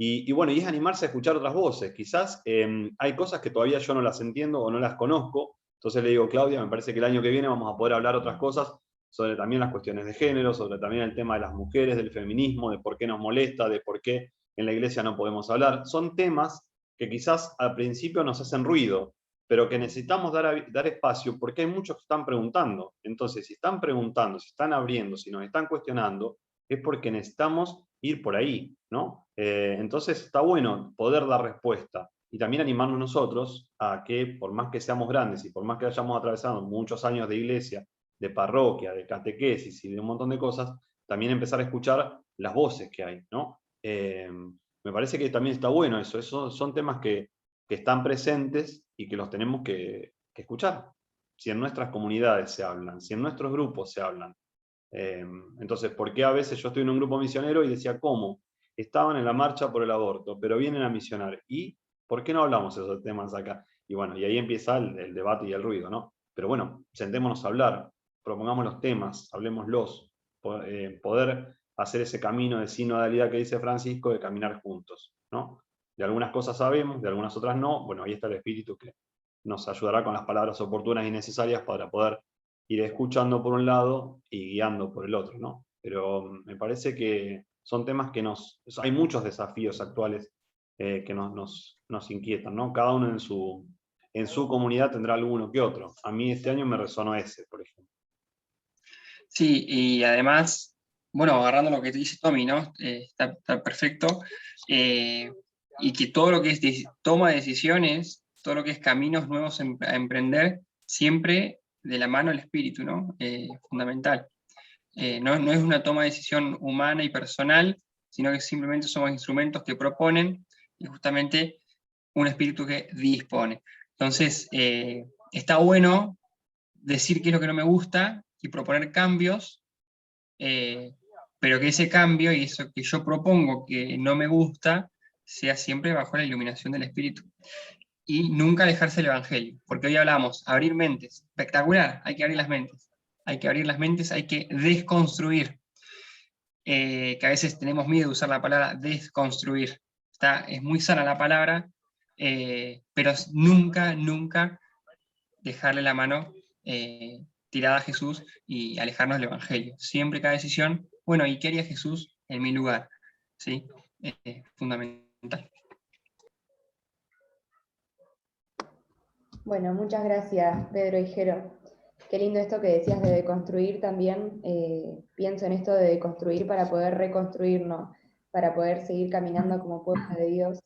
Y bueno, y es animarse a escuchar otras voces. Quizás hay cosas que todavía yo no las entiendo o no las conozco. Entonces le digo, Claudia, me parece que el año que viene vamos a poder hablar otras cosas sobre también las cuestiones de género, sobre también el tema de las mujeres, del feminismo, de por qué nos molesta, de por qué en la iglesia no podemos hablar. Son temas que quizás al principio nos hacen ruido, pero que necesitamos dar espacio porque hay muchos que están preguntando. Entonces, si están preguntando, si están abriendo, si nos están cuestionando, es porque necesitamos ir por ahí, ¿no? Entonces está bueno poder dar respuesta y también animarnos nosotros a que, por más que seamos grandes y por más que hayamos atravesado muchos años de iglesia, de parroquia, de catequesis y de un montón de cosas, también empezar a escuchar las voces que hay, ¿no? Me parece que también está bueno eso, son temas que están presentes y que los tenemos que escuchar. Si en nuestras comunidades se hablan, si en nuestros grupos se hablan. Entonces, ¿por qué a veces yo estoy en un grupo misionero y decía, ¿cómo? Estaban en la marcha por el aborto, pero vienen a misionar. ¿Y por qué no hablamos de esos temas acá? Y bueno, y ahí empieza el debate y el ruido, ¿no? Pero bueno, sentémonos a hablar, propongamos los temas, hablemoslos, poder hacer ese camino de sinodalidad que dice Francisco, de caminar juntos, ¿no? De algunas cosas sabemos, de algunas otras no. Bueno, ahí está el Espíritu que nos ayudará con las palabras oportunas y necesarias para poder ir escuchando por un lado y guiando por el otro, ¿no? Pero me parece que son temas que hay muchos desafíos actuales que nos inquietan, ¿no? Cada uno en su comunidad tendrá alguno que otro. A mí este año me resonó ese, por ejemplo. Sí, y además, bueno, agarrando lo que te dice Tommy, ¿no? Está perfecto. Y que todo lo que es toma de decisiones, todo lo que es caminos nuevos a emprender, siempre de la mano del Espíritu, ¿no? Fundamental. No es una toma de decisión humana y personal, sino que simplemente somos instrumentos que proponen y justamente un Espíritu que dispone. Entonces, está bueno decir qué es lo que no me gusta y proponer cambios, pero que ese cambio y eso que yo propongo que no me gusta sea siempre bajo la iluminación del Espíritu. Y nunca dejarse el Evangelio, porque hoy hablamos, abrir mentes, espectacular, hay que abrir las mentes, hay que abrir las mentes, hay que desconstruir, que a veces tenemos miedo de usar la palabra desconstruir, es muy sana la palabra, pero nunca, nunca dejarle la mano tirada a Jesús y alejarnos del Evangelio. Siempre cada decisión, bueno, ¿y qué haría Jesús en mi lugar? ¿Sí? Fundamental. Bueno, muchas gracias, Pedro y Jero. Qué lindo esto que decías de deconstruir también. Pienso en esto de deconstruir para poder reconstruirnos, para poder seguir caminando como pueblo de Dios.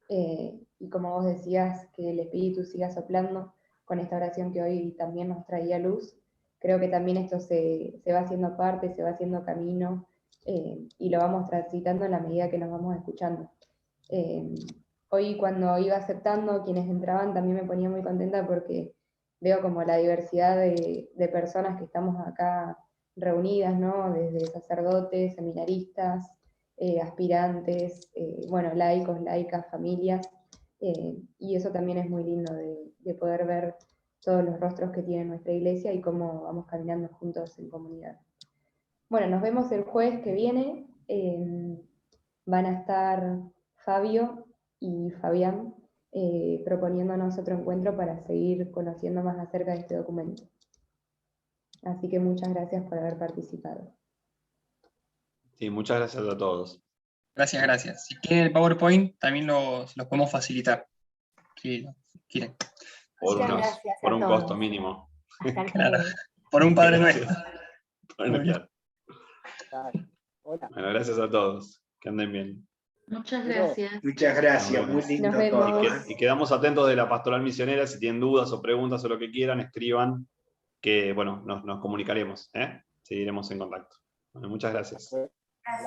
Y como vos decías, que el Espíritu siga soplando con esta oración que hoy también nos traía luz. Creo que también esto se va haciendo parte, se va haciendo camino, y lo vamos transitando en la medida que nos vamos escuchando. Hoy cuando iba aceptando quienes entraban también me ponía muy contenta porque veo como la diversidad de personas que estamos acá reunidas, ¿no? Desde sacerdotes, seminaristas, aspirantes, bueno, laicos, laicas, familias, y eso también es muy lindo de poder ver todos los rostros que tiene nuestra iglesia y cómo vamos caminando juntos en comunidad. Bueno, nos vemos el jueves que viene. Van a estar Fabio y Fabián proponiéndonos otro encuentro para seguir conociendo más acerca de este documento. Así que muchas gracias por haber participado. Sí, muchas gracias a todos. Gracias. Si quieren el PowerPoint, también se los podemos facilitar. Si quieren. Por un costo mínimo. Claro, por un Padre Nuestro. Bueno, claro. Bueno, gracias a todos. Que anden bien. Muchas gracias. Muchas gracias, muy lindo todo. Y quedamos atentos de la pastoral misionera. Si tienen dudas o preguntas o lo que quieran, escriban, que bueno, nos comunicaremos. Seguiremos en contacto. Bueno, muchas gracias.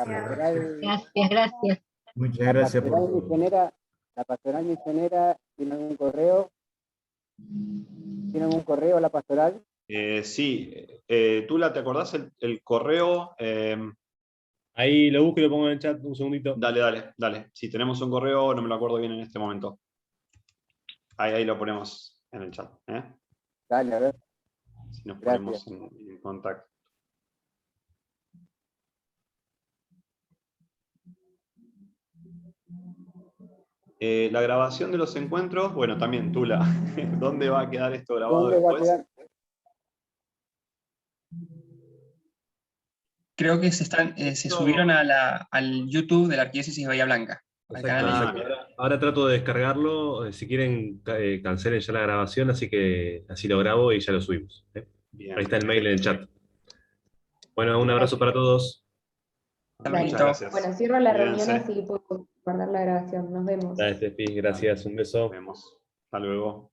Gracias. Muchas gracias por todo. La pastoral misionera, ¿tiene algún correo? ¿Tiene algún correo la pastoral? Sí. Tula, ¿te acordás el correo? Ahí lo busco y lo pongo en el chat un segundito. Dale. Si tenemos un correo, no me lo acuerdo bien en este momento. Ahí lo ponemos en el chat. Dale, a ver. Si nos ponemos en contacto. La grabación de los encuentros, bueno, también Tula, ¿dónde va a quedar esto grabado después? Creo que se subieron al YouTube de la Arquidiócesis de Bahía Blanca. al canal de YouTube. Ahora trato de descargarlo. Si quieren, cancelen ya la grabación, así que así lo grabo y ya lo subimos. Bien. Ahí está el mail en el chat. Bueno, un abrazo para todos. Dale. Muchas gracias. Bueno, cierro la Cuídense. reunión así puedo guardar la grabación. Nos vemos. Dale, Steffi, gracias, un beso. Nos vemos. Hasta luego.